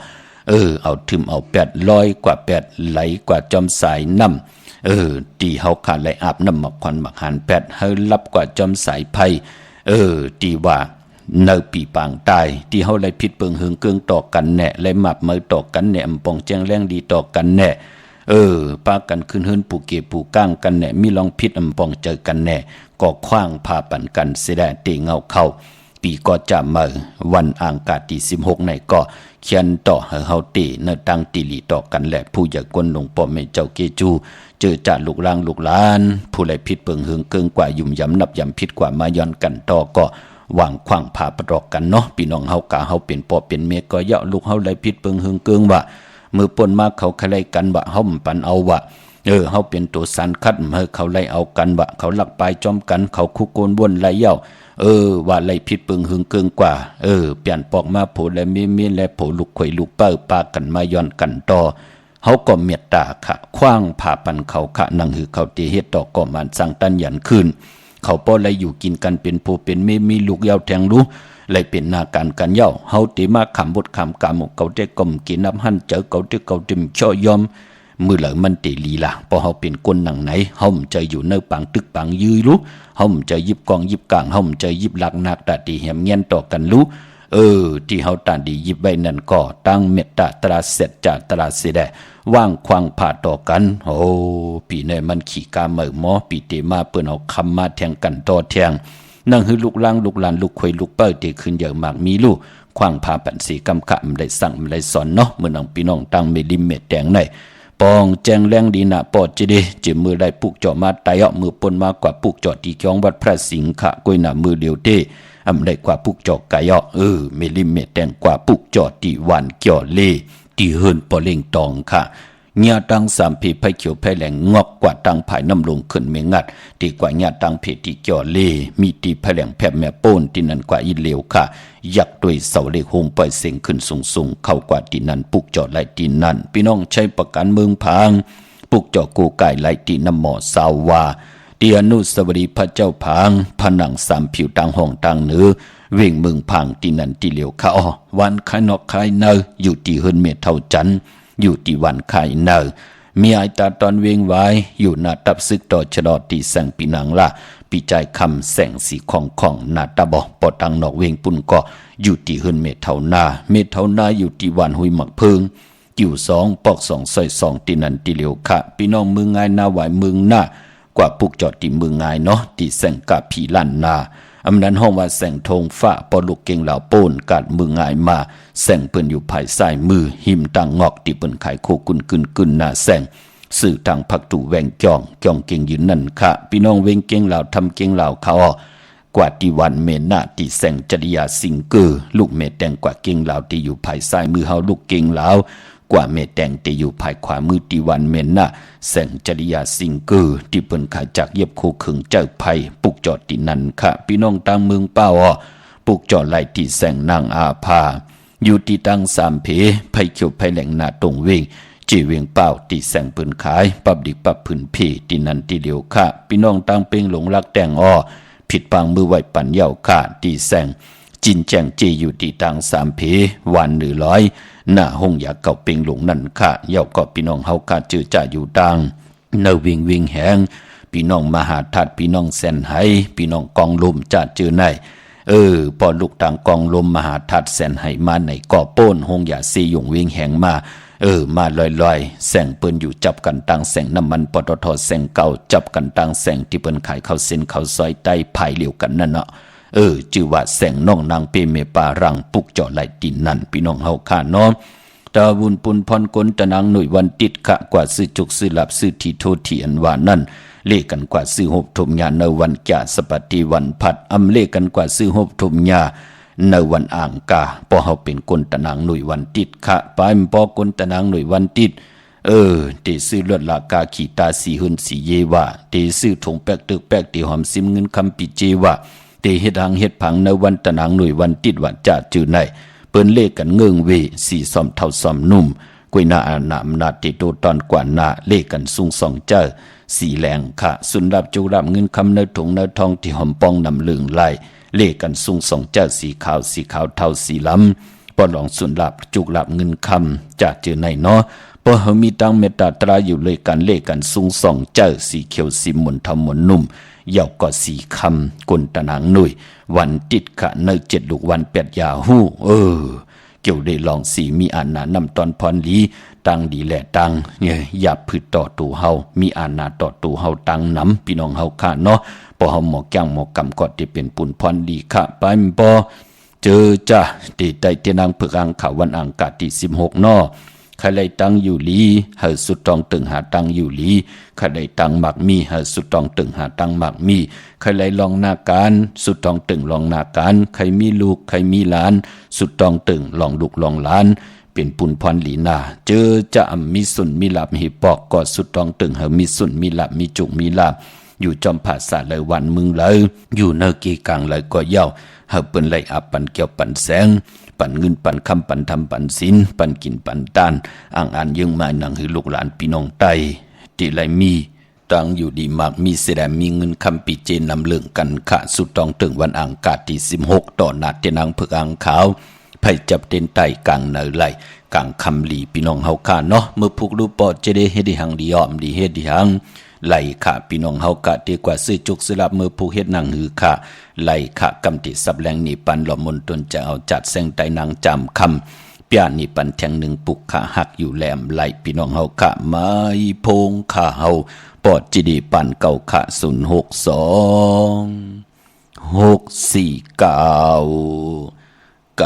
เอาถึมเอา800กว่า8ไหลกว่าจอมสายน้ำตีเฮาขาดไหลอาบน้ำหมักควันหมักหัน8เฮารับกว่าจอมสายไผ่ตีว่าเนอปีปางตายที่เฮาไหลผิดเปิงเฮืองเกิงต่อกันแน่ไหลหมับมือต่อกันแน่อำปองแจ้งแรงดีต่อกันแน่ ปากันขึ้นเฮิรนปูเกปูก้างกันแน่มีลองพิษปองเจอกันแน่ก็คว้างพาปันกันเสดเตเงาเข้าปีก็จะมาวันอังคารที่16ในก็เขียนต่อเฮาตีเนตังติลีต่อกันแหละผู้อยากกวนหลวงพ่อแม่เจ้าเกจูเจอจ่าลูกล่างลูกหลานผู้ไรพิษเปิงเฮืองเกิงกว่ายุ่มยำนับยำพิษกว่ามาย้อนกันต่อก็วางขว้างผ่าประดอกกันเนาะพี่น้องเฮากะเฮาเป็นปอเป็นเมียก็เยาะลูกเฮาไรพิษเปิงเฮืองเกิงว่ามือปนมาเขาใครไล่กันว่าเฮาปันเอาว่าเฮาเป็นตัวสันคัดเขาไล่เอากันว่าเขาหลักปลายจอมกันเขาคุกโกนวนไล่เย้าว่าไล่พิษเปิงหึงเกิงกว่าเปลี่ยนปอกมาโผและเมียและโผลูกข่อยลูกเป้าปากันมาย้อนกันต่อเฮาก็เมตตาค่ะคว้างผ่าปันเขาค่ะนั่งหือเขาเตเฮ็ดต่อก็มันสร้างตันยันขึ้นเขาป้อไล่อยู่กินกันเป็นผู้เป็นเมีลูกยาวแทงรู้ไล่เป็นนาการกันเย้าเฮาติมาขำบทขำกามเขาได้กลมกินน้ำหั่นเจอเขาได้เขาติมช่อยอมมือเหลือมันเตลีล่ะพอเฮาเป็นคนหนังไหนเฮาจะอยู่ในปังตึกปังยื้อรู้เฮาจะยิบกองยิบกลางเฮาจะยิบหลักนักตาตีแหมเงี้ยนต่อกันรู้ที่เฮาตาดียิบไว้นั่นก็ตั้งเมตตาตราเสร็จจากตราเสด็จว่างควางผ่าต่อกันปีในมันขี่กาเหมอหมอปีเตมาเปิ้นเอาคำมาแทงกันต่อแทงนั่งหือลูกล่างลูกหลานลูกข่อยลูกเป้าเตขึ้นอย่างมากมีลูกขว้างผ่าปันสีกำกะมได้สั่งได้สอนเนาะเมื่อน้องพี่น้องตั้งเมลิเมตแดงในปองแจงแรงดีนะปอดจะดีเจมือได้ปุกเจาะมาไตเอามือปนมากกว่าปุกเจาะที่จ้องวัดพระสิงห์ขะกวยหน้ามือเดียวเต้ได้กว่าปุกเจาะกายเมลิเมตแดงกว่าปุกเจาะที่วันเกี่ยวเล่ที่เฮิรนปอเล่งตองค่ะญาตังสามเพไผเขียวไผแหลงงอกกว่าตังภายน้ำลงขึ้นเมงัดดีกว่าญาตังเพที่เกี่ยวเล่มีตีไผแหลงแผบแม่โป้นที่นั่นกว่าอีเหลวค่ะยักด้วยเสาเหล็กโฮมปล่อยเสียงขึ้นสูงเข้ากว่าที่นั่นปุกเจาะไหลที่นั่นพี่น้องใช้ประกันเมืองพังปุกเจาะกูไก่ไหลที่น้ำหมอสาววาเตียนุสวรีพระเจ้าพังผนังสามผิวต่างห้องต่างเนื้อเว่งเมืองพังที่นั่นที่เหลวค่ะวันขนอกขายเนออยู่ที่เฮิรนเมเท่าจันอยู่ที่วันขายเนอมีไอตาตอนเวงไว้อยู่หน้าตับซึกต่อชะลอที่แสงปีนังละปีใจคำแสงสีของหน้าตาบอปอตังนอกเวงปุ่นก็อยู่ที่เฮิรนเมเท่านาอยู่ที่วันหุยหมักเพิงกิ่ว2ปอก2ซอย2ที่นั่นที่เหลียวค่ะพี่น้องเมืองง่ายหน้าไหวเมืองหน้ากว่าปุกจอดที่เมืองง่ายเนาะที่แสงกะผีลั่นนาอำนั้นห้องว่าแสงธงฟ้าปอลูกเก่งเหล่าโป้นกาดมือง่ายมาแสงเปิ้นอยู่ภายซ้ายมือหิมตังงอกที่เปิ้นขายโคกุนกึนหน้าแสงสื่อทางพักตู่แวงจ่องเก่งยืนนั่นค่ะพี่น้องเวงเก่งเหล่าทำเก่งเหล่าเขากว่าที่วันเมนาที่แสงจริยาสิงเกอลูกเมแดงกว่าเก่งเหล่าที่อยู่ภายซ้ายมือเฮาลูกเก่งเหล่ากว่าเมแดงที่อยู่ภายขวามือที่วันเมนาแสงจริยาสิงเกอที่เปิ้นขายจากเย็บโคขึงเจ้าไผ่ปุกจอดที่นั่นค่ะพี่น้องตามเมืองเป้าปุกจอดไหลที่แสงนางอาภาอยู่ที่ตั้งสามเพไผ่เขียวไผ่แหลงหน้าตรงเวงจีเวียงเป้าที่แสงปืนขายปับดิกปับผืนเพที่นั่นที่เดียวค่ะพี่น้องตั้งเป่งหลงรักแต่งผิดปางมือไหวปันเย่าค่ะที่แสงจินแจงจีอยู่ที่ตั้งสามเพวันหรือร้อยหน้าห้องอยากเก่าเป่งหลงนั่นค่ะเย่าก็พี่น้องเฮาค่ะเจอจ่าอยู่ดังเนวิงแหงพี่น้องมหาทัดพี่น้องแสนไหพี่น้องกองลมจ่าเจอในพอลูกต่างกองลมมหาทัดแสนไหมาในก่อโป้นห้องอยาซีหยงเวียงแหงมามาลอยแสงเปิ้นอยู่จับกันตั้งแสงน้ำมันปตทแสงเก่าจับกันตั้งแสงที่เปิ้นขายข้าวเส้นข้าวซอยใต้ภายเหลียวกันนั่นเนาะจื่อว่าแสงน้องนางเปเมปารังปุกเจาะไหลดินนั่นพี่น้องเฮาค่ะเนาะตาวุนปุนพรกลตะนางหน่วยวันติดขะกว่าซื้อจุกซื้อหลับซื้อที่โทเทียนว่านั่นเลกันกว่าซื้อหบทมยาในวันจ่าสปฏิวันพัดอำเลกันกว่าซื้อหบทมยาในวันอ่างกาพอเฮาเป็นคนตะนางหน่วยวันติดขะปายปอคนตะนางหน่วยวันติดเตซื้อเลือดลากาขีตาสีหืนสีเยวาเตซื้อถงแป๊กตึกแป๊กเตหอมซิมเงินคำปิเจวาเตเฮ็ดหางเฮ็ดผังในวันตะนางหน่วยวันติดวันจ่าจือในเปิ้นเลกันเงิงเวสีซอมเท่าซอมนุ่มกวยนาอานาอำนาจติโตตอนกว่านาเลกันสูงสองเจ้าสีแหลงค่ะสุนรับจูรับเงินคำในถุงในทองที่หอมปองนำลึงไหลเลกันสูงสองเจ้าสีขาวเท่าสีล้ำปอหลองสุนรับจุกรับเงินคำจากเจอในเนาะปอเฮมีตังเมตตาตราอยู่เลยกันเลกันสูงสองเจ้าสีเขียวสีมนทำมนนุ่มเยาวก็สีคำกลตะนางหนุ่ยวันติดขะใน7 ลูกวัน8 ยาหู้ เกี่ยวได้ลองสีมีอ่านนานำตอนพรลีตังดีแหละตังเนี่ยอย่าพืชต่อตูเฮามีอ่านนาต่อตูเฮาตังนำพี่น้องเฮาค่ะเนาะพอเฮาหมอแก้งหมอกำก็ที่เป็นปุ่นพรดีค่ะไปปอเจอจ้ะตีไตเตนางเผือกอังขาววันอังกาศที่16เนาะใครได้ตังอยู่ลีเฮาสุดตองตึงหาตังอยู่ลีใครได้ตังหมักมีเฮาสุดตองตึงหาตังหมักมีใครได้ลองนาการสุดตองตึงลองนาการใครมีลูกใครมีหลานสุดตองตึงลองลูกลองหลานเป็นปุนพรหลีนาเจอจะมีสุนมีหลับมีปอกกอดสุดตองตึงเฮามีสุนมีหลับมีจุกมีหลับอยู่จอมภาษาเลยวันมึงเลยอยู่เนกีกลางเลยก็เย้าเฮาเปิ้นไล่อับปันเกี่ยวปันแสงปันเงินปันคำปันทำปันศีลปันกินปันตานอ่างอ่านยังมาหนังให้ลูกหลานพี่น้องไตที่ไรมีตังอยู่ดีมากมีเสดมีเงินคำปีเจนนำเรื่องกันขะสุดตองตึงวันอังกาศที่16ต่อนาเตนางเผือกอังขาวไผจับเต้นไตกลางเนไหลกลางคำหลีพี่น้องเฮาค่ะเนาะเมื่อผูกรูปปอจะได้เฮ็ดหังดียอมดีเฮ็ดดีหังไหลขะพี่น้องเฮากะดีกว่าซื้อจุกซื้อลับมือผูกเฮ็ดนางหือขะไหลขะกำติสับแรงนี่ปันหล่อมนตนจะเอาจัดแสงไตนางจำคำเปียนี่ปันแทงหนึ่งปุกขาหักอยู่แหลมไหลพี่น้องเฮากะไม้พงขาเฮาปอดจิดีปันเก่าขะ062 649 9249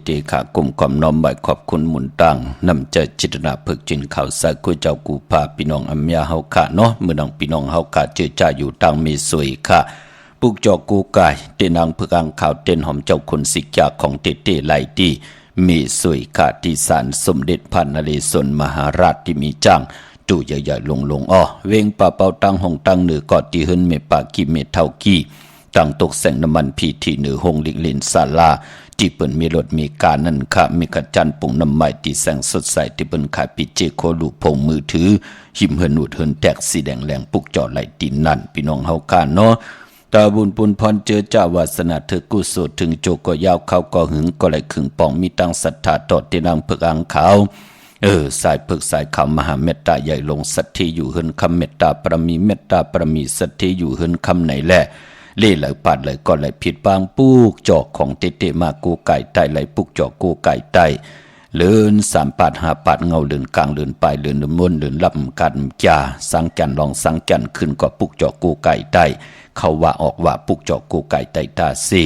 ติขากลุ่มความน้อมใบขอบคุณหมุนตั้งนำใจจิตนาพึกจินข่าวสายกุยเจ้ากูพาพี่น้องอัมยาเฮาค่ะเนาะเมื่อน้องพี่น้องเฮาค่ะเจอจ่าอยู่ตังมีสวยค่ะปุกจอกูกายเตนางพึกอังข่าวเต้นหอมเจ้าคนสิกยาของเตเตไหลดีมีสวยค่ะที่ศาลสมเด็จพระนเรศวรมหาราชที่มีจ้างจูใหญ่ๆลงอ้อเวงป่าเป่าตังหงตังเหนือกอดที่หึนเมปากีเมเท่ากี้ ตั้งตกแสงน้ำมันพีทีเหนือหงลิกลินศาลาที่เปิ้นมีรถมีการนั่นค่ะมีกระจันปุ่งน้ำไม้ที่แสงสดใสที่เปิ้นขายปิเจโคลูพงมือถือหิมเหินหนุดเหินแตกสีแดงแหลงปุกจอดไหลดินนั่นพี่น้องเฮาค่ะเนาะตาบุญปุนพรเจอเจ้าวาสนาเธอกุศลถึงโจก็ยาวเข้าก็หึงก็ไหลขึงปองมีตั้งศรัทธาต่อที่นางเพิกอังขาวสายเพิกสายขาวมหาเมตตาใหญ่ลงสัตย์ที่อยู่เหินคำเมตตาปรมีเมตตาปรมีสัตย์ที่อยู่เหินคำไหนแหละเล่ไหลปาดไหลก็ไหลผิดบางปุกจอกของเตมากูไก่ไตไหลปุกจอกกูไก่ไตเลื่อน3 ปาด5 ปาดเงาเลื่อนกลางเลื่อนปลายเลื่อนม้วนเลื่อนลำกันจ่าสังจันลองสังจันขึ้นก็ปุกจอกกูไก่ไตเขาว่าออกว่าปุกจอกกูไก่ไตตาซี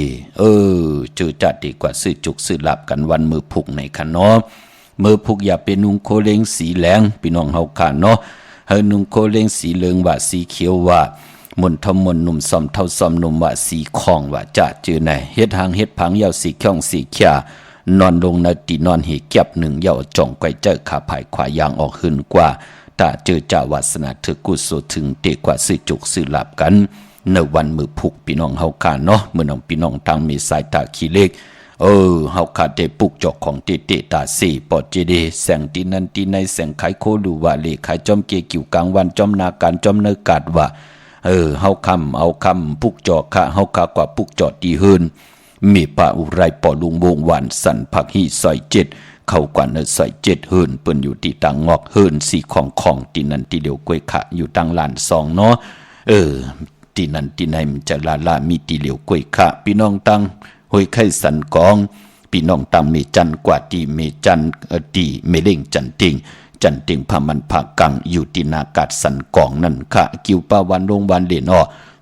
เจอจัดดีกว่าซื้อจุกซื้อหลับกันวันมือพุกในคันเนาะมือพุกอย่าเป็นนุ่งโคเลงสีแหลงพี่น้องเฮาค่ะเนาะเฮานุ่งโคเลงสีเหลืองว่าสีเขียวว่ามนทมนหนุ่มซอมเท่าซอมหนุ่มว่าสีคองว่าจะเจอไหนเฮ็ดหางเฮ็ดผังยาวสีเขียวสีเขีย นอนลงในตีนอนเหเก็บหนึ่งเหย่าจ่องไกวเจอขาภายขวายางออกขึ้นกว่าตาเจอจ่าวาสนาเธอกุศลถึงเตกว่าซื้อจุกซื้อหลับกันในวันมือผูกพี่น้องเฮาขาเนาะเมื่อน้องพี่น้องทางมีสายตาขี้เล็กเฮาขาได้ปุกจอกของเตตาสี่ปอดเจดีแสงตีนันตีในแสงไขโคดูว่าเลขายจอมเกกิวกลางวันจอมนาการจอมเนกาดว่าเฮาคำเอาคำปุกจอกค่ะเฮากากว่าปุกจอดดีเฮินมีป่าอุไรปอลุงวงหวานสันผักฮีซอย7เข้ากว่าเนซอย7เฮินเปิ้นอยู่ที่ต่างงอกเฮินสีของตีนันตีเดียวกวยขะอยู่ต่างลาน2เนาะตีนันตีในมันจะลามีตีเหลียวกวยขะพี่น้องตังห้วยไข่สันกองพี่น้องตังเมจันกว่าตีเมจันตีเมเล่งจันติงพามันผากังอยู่ที่นากาศสันกองนั่นค่ะกิวปาวันลงวันเลนอ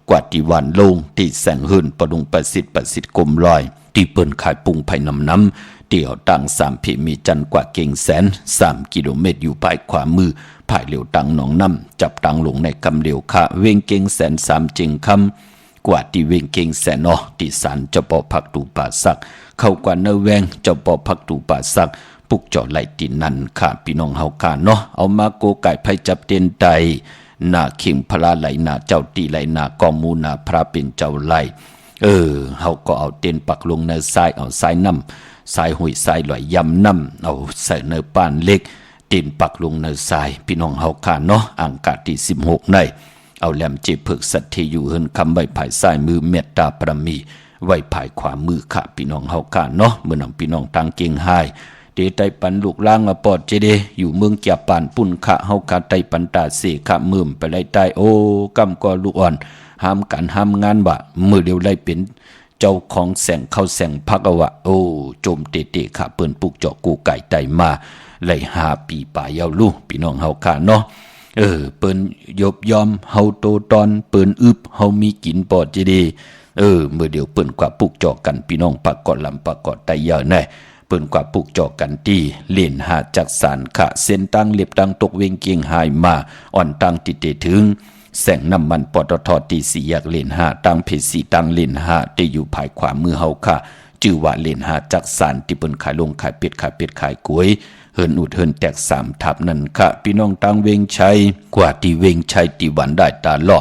กว่าที่วันลงที่แสงหื่นประดุงประสิทธิ์กลมลอยที่เปิ้นขายปุงไผ่น้ำเดี่ยวตัง3 พิมีจันกว่าเก่งแสน3 กิโลเมตรอยู่ภายขวามือภายเหลียวตังหนองน้ำจับตังลงในคำเหลียวค่ะเวงเก่งแสน3จิงคำกว่าที่เวงเก่งแสนที่สารเจ้าปอพักตูป่าสักเข้ากว่าเนแวงเจ้าปอพักตูป่าสักปุกจอดไหลตินนั่นค่ะพี่น้องเฮาค่ะเนาะเอามาโกไก่ไผ่จับเต้นไตนาเข่งพลาไหลนาเจ้าตีไหลนากองมูนาพระเป็นเจ้าไหลเฮาก็เอาเต้นปักลงในทรายเอาทรายน้ำทรายหุยทรายลอยยำน้ำเอาใส่ในป้านเล็กเต้นปักลงในทรายพี่น้องเฮาค่ะเนาะอังกาที่16ในเอาแหลมเจ็บเพิกสัตย์ที่อยู่เฮินคำใบภายซ้ายมือเมตตาประมีไว้ภายขวามือค่ะพี่น้องเฮาค่ะเนาะเมื่อน้องพี่น้องทางเก่งหายเดไตปันลูกล่างปอดเจเดอยู่เมืองเกียปานปุ่นขะเฮาคาไตปันตาเสขะมืมไปไล่ใต้กำก็ลูกอ่อนห้ามกันห้ามงานบ่มือเดียวไล่เป็นเจ้าของแสงเข้าแสงพักวะโจมเตขะเปิ้นปุกเจาะกูไก่ไตมาไล่5 ปีป่ายาวลูกพี่น้องเฮาค่ะเนาะเปิ้นยบยอมเฮาโตตอนเปิ้นอึบเฮามีกินปอดเจเดเมื่อเดียวเปิ้นกว่าปุกเจาะกันพี่น้องปากกอดลำปากกอดไตยาวแน่เปิ้นกว่าปุกจอกกันตีเล่นหาจักสารขะเส้นตั้งเล็บตั้งตกเวงเกียงหายมาอ่อนตั้งติเตถึงแสงน้ำมันปตทตี4แยกเล่นหาตั้งเพชร4ตั้งเล่นหาได้อยู่ภายขวามือเฮาค่ะชื่อว่าเล่นหาจักสารที่เปิ้นขายลงขายเป็ดขายกล้วยเฮินอุดเฮินแตก3 ทับนั่นค่ะพี่น้องตั้งเวงชัยกว่าที่เวงชัยที่วันได้ตาล่อ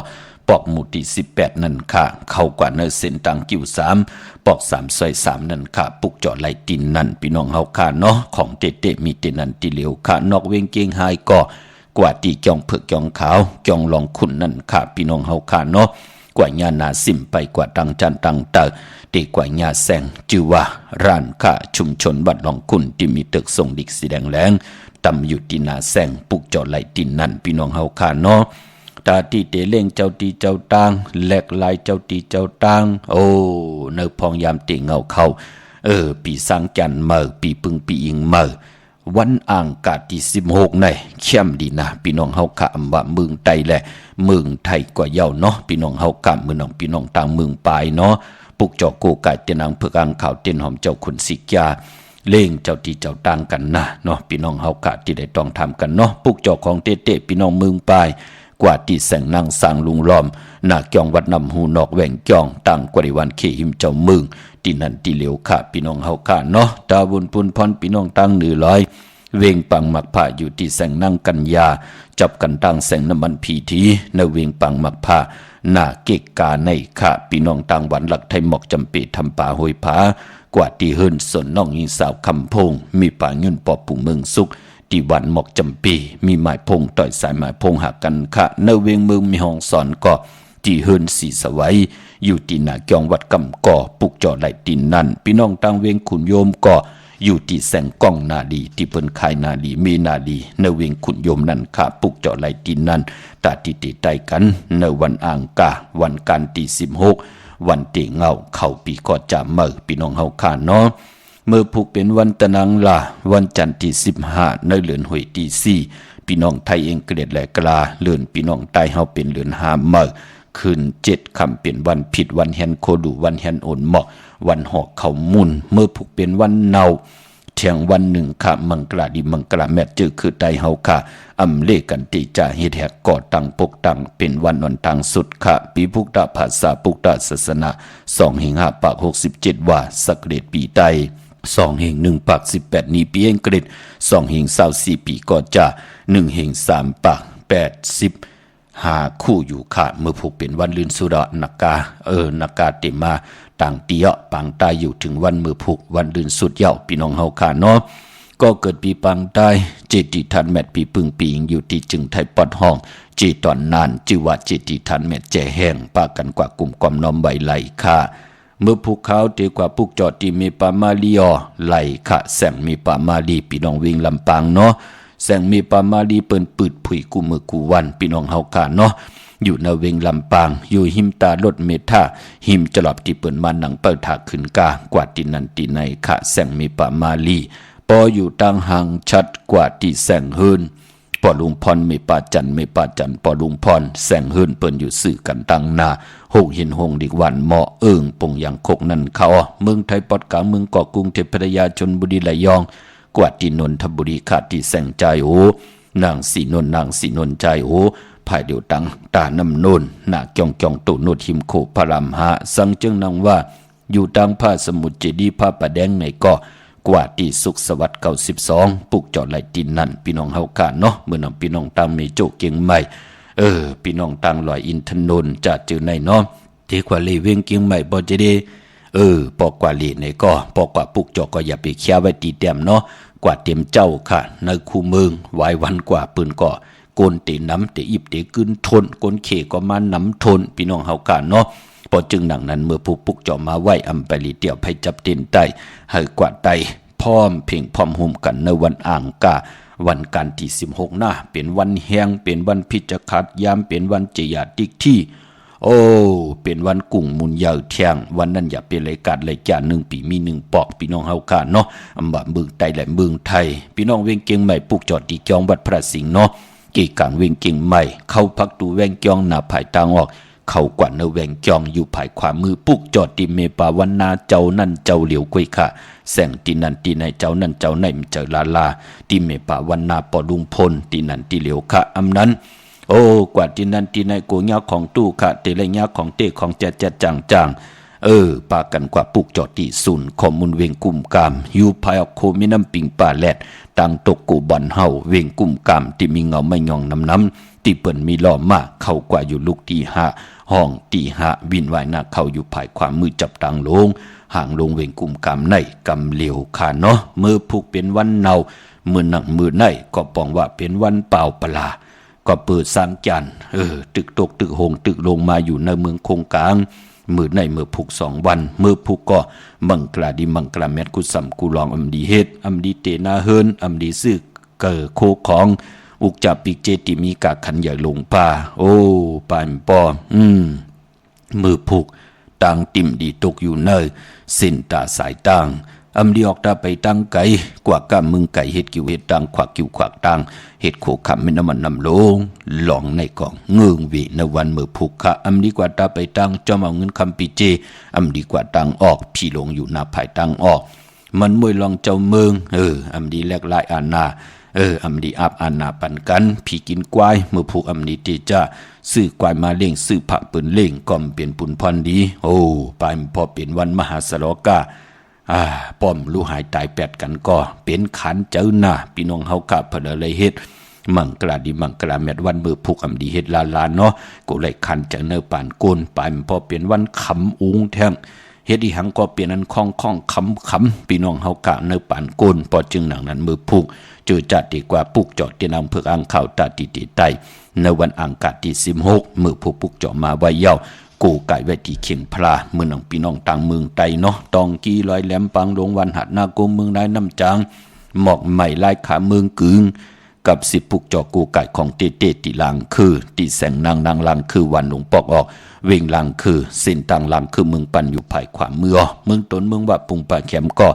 ปอกหมู่ที่18นั่นค่ะเข้ากว่าเนเส้นตังกิ้ว3ปอก3ซอย3นั่นค่ะปุกจอดไหลตินนั่นพี่น้องเฮาค่ะเนาะของเตมีเตนันติเหลียวค่ะนอกเวงเกียงหายก็กว่าที่จ้องเผือกจ้องขาวจ้องลองขุนนั่นค่ะพี่น้องเฮาค่ะเนาะกว่าญานาสิมไปกว่าตังจันตังเตอตีกว่าญาแสงจือว่าร้านค่ะชุมชนบัดลองขุนที่มีตึกทรงดิกสีแดงแรงตำอยู่ที่นาแสงปุกจอดไหลตินนั่นพี่น้องเฮาค่ะเนาะตาตีเตเล่งเจ้าตีเจ้าตางแหลกลายเจ้าตีเจ้าตางเนพองยามเตเงาเข้าปีสังจันเมอปีปึงปีอิงเมอวันอ่างกาดที่16ในเข้มดีนะพี่น้องเฮาค่ะว่าเมืองไทยแหละเมืองไทยกว่าเยาเนาะพี่น้องเฮาค่ะเมืองน้องพี่น้องต่างเมืองปลายเนาะปุกจอกโกไก่เตนางเผือกอังขาวเต้นหอมเจ้าขุนสิกยาเล่งเจ้าตีเจ้าตางกันนะเนาะพี่น้องเฮาค่ะที่ได้ต้องทำกันเนาะปุกจอกของเตพี่น้องเมืองปลายกว่าที่แสงนางสร้างลุงล้อมหน้าเกียงวัดนำหูนอกแหว่งเกียงตั้งกว่าวันเขหิมเจ้าเมืองที่นั่นที่เหลียวค่ะพี่น้องเฮาค่ะเนาะตาบุญปุนพรพี่น้องตั้ง100 เวงปังหมักผ้าอยู่ที่แสงนั่งกัญญาจับกันตั้งแสงน้ำมันพีทีในเวงปังหมักผ้าหน้าเกกกาในค่ะพี่น้องต่างหวันหลักไทยหมอกจำปีทำป่าห้วยผากว่าที่เฮิรนสนน้องยิงสาวคำพงมีป่าเงินปอปุ่งเมืองสุขที่วันหมอกจำปีมีหมายพงต่อยสายหมายพงหักกันค่ะในเวงเมืองมีห้องสอนก็ที่เฮิรนสีสวัยอยู่ที่หน้าเกียงวัดกำก่อปุกจอไหลตินนั่นพี่น้องต่างเวงขุนโยมก็อยู่ที่แสงกล้องนาลีที่เปิ้นขายนาลีมีนาลีในเวงขุนโยมนั่นค่ะปุกเจาะไหลตินนั่นตาติติใต้กันในวันอ่างกาวันการที่16วันเตเงาเข้าปีก็จะเมื่อพี่น้องเฮาค่ะเนาะเมื่อผูกเป็นวันตะนังลาวันจันทร์ที่15ในเดือนหวยที่4พี่น้องไทยเองเกลียดแหลกลาเลื่อนพี่น้องใต้เฮาเป็นเดือน5เมื่อคืน7ค่ำเป็นวันผิดวันแฮนโคดูวันแฮนโอนเหมาะวันหอกเขามุนเมื่อผูกเป็นวันเนาเที่ยงวันหนึ่งค่ะมังกลาดีมังกลาแม่จือคือไตเฮาค่ะอำเลกันติจะเฮ็ดแหกก่อตั้งปกตั้งเป็นวันวันทางสุดค่ะปีพุกตะภาษาพุกตะศาสนา2/5 ปาก67ว่าสักเดชปีไต2/1 ปาก18นี้ปีอังกฤษ2/24ปีก็จะ1/3 ปาก80หาคู่อยู่ค่ะเมื่อผูกเป็นวันลื่นสุดนักกาเตมาต่างเตียปางตายอยู่ถึงวันมือผูกวันลื่นสุดเย้าพี่น้องเฮาค่ะเนาะก็เกิดปีปางตายเจติทันแมทปีปึงปีงอยู่ที่จึงไทยปอดห้องจีตอนนานจิว่าเจติทันแมทแจแห้งปากันกว่ากลุ่มความน้อมใบไหลค่ะเมื่อภูเขาเตกว่าปุกจอดที่มีปามาลีอไหลค่ะแสงมีปามาลีพี่น้องวิ่งลำปางเนาะแสงมีปามาลีเปิ้นปืดผุยกูมือกูวันพี่น้องเฮาค่ะเนาะอยู่ในเวงลำปางอยู่หิมตารถเมท่าหิมจลอบที่เปิ้นมาหนังเปิดถาขึ้นกากว่าที่นันที่ในค่ะแสงมีปามาลีปออยู่ตั้งห่างชัดกว่าที่แสงเฮินปอลุงพรไม่ปาจันปอลุงพรแสงเฮินเปิ้นอยู่สื่อกันตั้งนาหงเห็นหงดิกวันเหมาะปงอย่างคกนั่นเขาเมืองไทยปอดกลางเมืองเกาะกรุงเทพพัทยาชลบุรีระยองกว่าที่นนทบุรีขาดที่แสงใจโอนางสีนนใจโอภายเดียวตังตาน้ำนนหน้าจองตุโนทิมโคพระรามหาสังจึงนางว่าอยู่ตังผ้าสมุทรเจดีผ้าประแดงในก็กว่าที่สุขสวัสดิ์92ปุกจอดไหลตินนั่นพี่น้องเฮาค่ะเนาะเมื่อนำพี่น้องตังมีโจเกียงใหม่พี่น้องตังลอยอินทนนท์จะเจอในเนาะที่กว่าเลเวงเกียงใหม่บ่จะได้ปอกกว่าเลในก็ปอกกว่าปุกจอก็อย่าไปเคี้ยไว้ตีเต็มเนาะกว่าเต็มเจ้าค่ะในคูเมืองไว้วันกว่าปืนก็โกนเตน้ำเตอิบเตกึนทนโกนเขก็มาน้ำทนพี่น้องเฮาค่ะเนาะพอจึงหนังนั้นเมื่อผู้ปุกจอมาไหวอำไปลีเตียวให้จับเต็นใต้ให้กว่าไตพร้อมเพ่งพร้อมหุ่มกันในวันอ่างกาวันการที่16หน้าเป็นวันแห้งเป็นวันพิจคัดยามเป็นวันเจียติกที่เป็นวันกุ่งมุนยาวเที่ยงวันนั้นอย่าเป็นรายการรายการ1 ปีมี1 ปอกพี่น้องเฮาค่ะเนาะอำบะเมืองใต้และเมืองไทยพี่น้องเวียงเกียงใหม่ปุกจอดที่จองวัดพระสิงห์เนาะกี่กลางเวียงเกียงใหม่เข้าพักตูแวงจองหน้าภายตางออกเข้ากว่าเนแวงจองอยู่ภายขวามือปุกจอดที่เมปาวันนาเจ้านั่นเจ้าเหลียวกวยค่ะแสงที่นั่นที่ในเจ้านั่นเจ้าในเจอลาที่เมปาวันนาปอลุงพลที่นั่นที่เหลียวค่ะอำนั้นกว่าที่นั่นที่ในโกญาของตู้ค่ะเตระยะของเตของแจ๊จางปากันกว่าปุกจอดที่ศูนย์ข้อมูลเวงกุ่มกามอยู่ภายโคมิน้ำปิงป่าแลดตังตกกูบอนเฮาเวงกุ่มกามที่มีเงาไม่ยองน้ำที่เปิ้นมีล้อมากเข้ากว่าอยู่ลูกที่5ห้องที่5วินไว้หน้าเข้าอยู่ภายความมือจับตังลงห่างลงเวงกุ่มกามในกำเหลียวค่ะเนาะมือผูกเป็นวันเนามือหนังมือในก็ปองว่าเป็นวันเปล่าปลาก็เปิดสร้างจันตึกตกตึกหงตึกลงมาอยู่ในเมืองคงกลางมือในมือผูก2 วันมือผูกก็มังกลาดีมังกลาแมทกุสัมกุลองอำดีเฮ็ดอำดีเตนาเฮินอำดีซึกเกิโคของอุกจับปีกเจติมีกาขันใหญ่ลงป่าปานปอมือผูกต่างติ่มดีตกอยู่เนยสิ้นตาสายต่างอำดีออกตาไปตั้งไก่กว่ากะมึงไก่เฮ็ดกิวเฮ็ดตังขวักกิวขวักตังเฮ็ดโขคำไม่น้ำมันน้ำลงหลองในกล่องเงืองวิในวันมือผูกค่ะอำดีกว่าตาไปตั้งจอมเอาเงินคำปีเจอำดีกว่าตังออกพี่ลงอยู่หน้าภายตังออกมันมวยลองเจ้าเมืองอำดีแลกลายอานาอำดีอาบอานาปันกันพี่กินกวายมือผูกอำดีเตจ้าซื้อกวายมาเล่งซื้อผักปืนเล่งก่อมเปลี่ยนปุนพรดีปานพอเป็นวันมหาสโลกา ป้อมลูหายตายแปดกันก็เป็นขันเจ้าหน้าพี่น้องเฮากะเพิ่นเลยเฮ็ดมังกราดีมังกราแมดวันมือผูกอำดีเฮ็ดลาเนาะก็เลยขันเจ้าเนื้อปานโกนไปมันพอเป็นวันขำอุงแท่งเฮ็ดอีหังก็เปลี่ยนอันคล่องขำพี่น้องเฮากะเนื้อปานโกนพอจึงหนังนั้นมือผูกเจอจัดดีกว่าปุกจอดที่นำเพื่ออ่างข่าวตาติไตในวันอังคารที่16มือผูกปุกจอมาไว้เย้ากูไก่ไว้ที่เขียงพลาเมืองหนังพี่น้องต่างเมืองไตเนาะตองกี้ลอยแหลมปังดงวันหัดนาโกเมืองได้น้ำจางหมอกใหม่ลายขาเมืองกึ่งกับ10ปุกจอกูไก่ของเตติลังคือตีแสงนางลังคือวันหลงปอกออกเวงลังคือเส้นต่างลังคือเมืองปันอยู่ภายขวาเมืองตนเมืองว่าปุงป่าแคมก็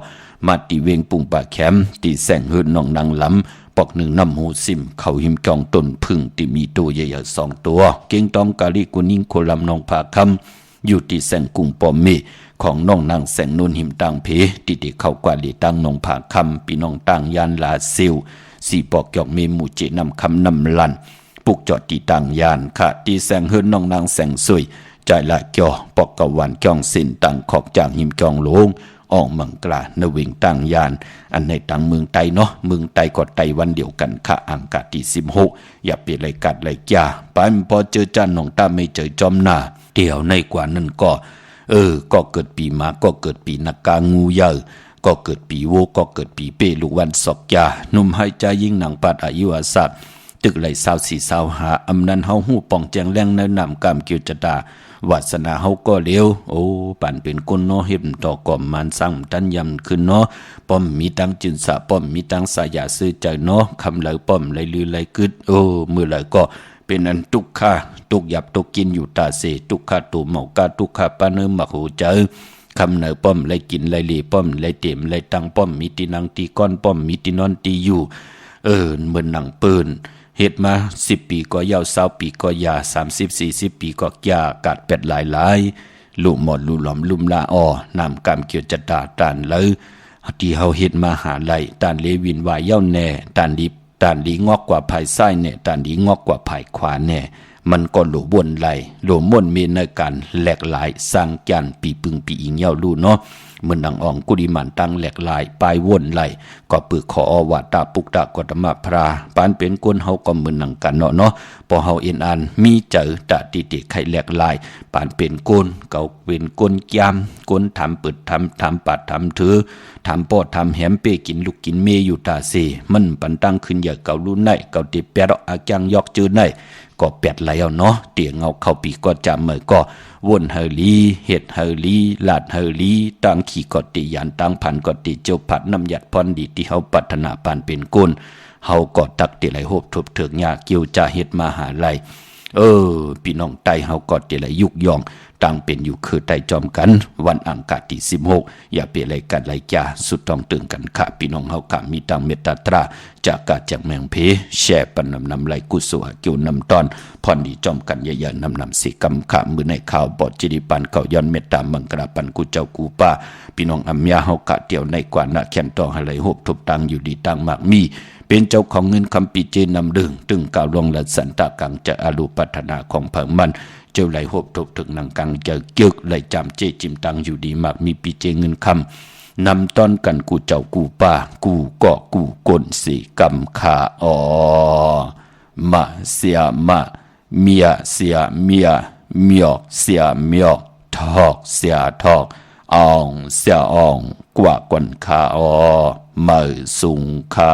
มาตีเวงปุงป่าแคมตีแสงเฮือนน้องนางล้ำปอกหนึ่งน้ำหูซิมเขาหิมจองต้นพึ่งที่มีตัวใหญ่ๆ2ตัวเก่งตองกาลิกุนิงโคลำนองผาคำอยู่ที่แสงกุ้งปอมเมของน้องนางแสงนุ่นหิมตังเพติเข้ากว่าลีตั้งนองผาคำพี่น้องต่างยานลาซิวสีปอกหยอกเมหมู่เจนำคำนำลันปุกจอดตีต่างยานค่ะตีแสงเฮือนน้องนางแสงสวยใจละเกี่ยวปอกกะวันจ้องสินต่างขอกจางหิมจองโลงออกมังกลานเวงต่างยานอันในต่างเมืองไตเนาะเมืองไตก็ไตวันเดียวกันค่ะอังกาที่16อย่าเปลี่ยนไรกัดไรจ้าไปพอเจอจ้าน้องตาไม่เจอจอมหน้าเดี๋ยวในกว่านั้นก็ก็เกิดปีมาก็เกิดปีนักกางูเยอะก็เกิดปีโวก็เกิดปีเป้ลูกวันศอกยาหนุ่มให้ใจยิ่งหนังปัดอายุอาศัพตึกไหล24-25อำนันเฮาหู้ป่องแจงแรงในนำกามเกียวจดาวาสนาเฮาก็เลี้ยวโอ้ปั่นเป็นคนเนาะเฮ็ดต่อก่อมมันสร้างตันยำขึ้นเนาะป้อมมีตังจินสะป้อมมีตังสายาซื้อใจเนาะคำไหลป้อมไหลลือไหลกึดโอ้มื้อไหลก็เป็นอันทุกข้าทุกหยับทุกกินอยู่ตาเสทุกข้าตูเมากาทุกข้าปาเนื้อมักหูเจอคำเหนือป้อมไหลกินไหลลีป้อมไหลเต็มไหลตังป้อมมีตีนังตีก้อนป้อมมีตีนอนตีอยู่เหมือนหนังปืนเฮ็ดมา10ปีก็ยาว20ปีก็ยา30-40ปีก็ยากาดเป็ดหลายลูกหมดลูหลอมลุ่มลาอ้อนำกามเกี่ยวจัดดาตานเลยที่เฮาเฮ็ดมาหาไหลตานเลวินวายเย้าแน่ตานดีงอกกว่าภายซ้ายแน่ตานดีงอกกว่าภายขวาแน่มันก็หลวนไหลหลม่วนมีในการแหลกหลายสร้างจันปีปึงปีอิงเย้าลู่เนาะเมื่อนังอ่องกุดิมันตั้งแหลกลายปลายวนไหลก็ปึกขออวาตาปุกตากตมะพราปานเป็นก้นเฮาก็เหมือนนังกันเนาะพอเฮาเอ็นอันมีเจอตะติไข่แหลกลายปานเป็นก้นเก่าเป็นก้นยามก้นทำปึดทำปัดทำถือทำปอดทำแหมเปกินลูกกินเมอยู่ตาเสมันปันตั้งขึ้นอย่าเก่ารุ่นไหนเก่าติแปดอาจังยอกจื้อไหนก็แปดแล้วเนาะเตียงเงาเข้าปีก็จำเมื่อก็วนเฮลีเห็ดเฮลีลาดเฮลีตังขี่กอติยานตังพันกอติเจ้าผัดน้ำหยัดพรดีที่เฮาปัฒนาปานเป็นก้นเฮาก็ตักเตไหลโหบทุบเถิกยาเกี่ยวจ่าเฮ็ดมาหาไลพี่น้องไตเฮาก็เตไหลยุกยองตั้งเป็นอยู่คือไตจอมกันวันอังคารที่16อย่าเปลี่ยนไรกันไรจ้าสุดต้องตึงกันค่ะพี่น้องเฮากะมีตังเมตตาตราจากกาจากแมงเพแช่ปันนำไหลกุศลเกี่ยวนำตอนพรดีจอมกันใหญ่ๆนำสิกำขะมือในข่าวบอดจิริปันเก่าย้อนเมตตามังกราปันกูเจ้ากูป้าพี่น้องอัมยาเฮากะเตียวในกว่านะแขนตองไหลโหบทบตังอยู่ดีตังมากมีเป็นเจ้าของเงินคำปีเจนำดึงตึงกาวลงและสันตากังจะอารุปัฒนาของเผิงมันเจ้าไหลโหบทบถึงนังกังจะเกี่ยวไหลจำเจจิมตังอยู่ดีมากมีปีเจเงินคำนำต้อนกันกูเจ้ากูป้ากูก็กูกลสีกำขามาเสียมาเมียเสียเมียเมียกเสียเมียกทอกเสียทอกอ่องเสียอ่องกว่ากวนขามาสุงขา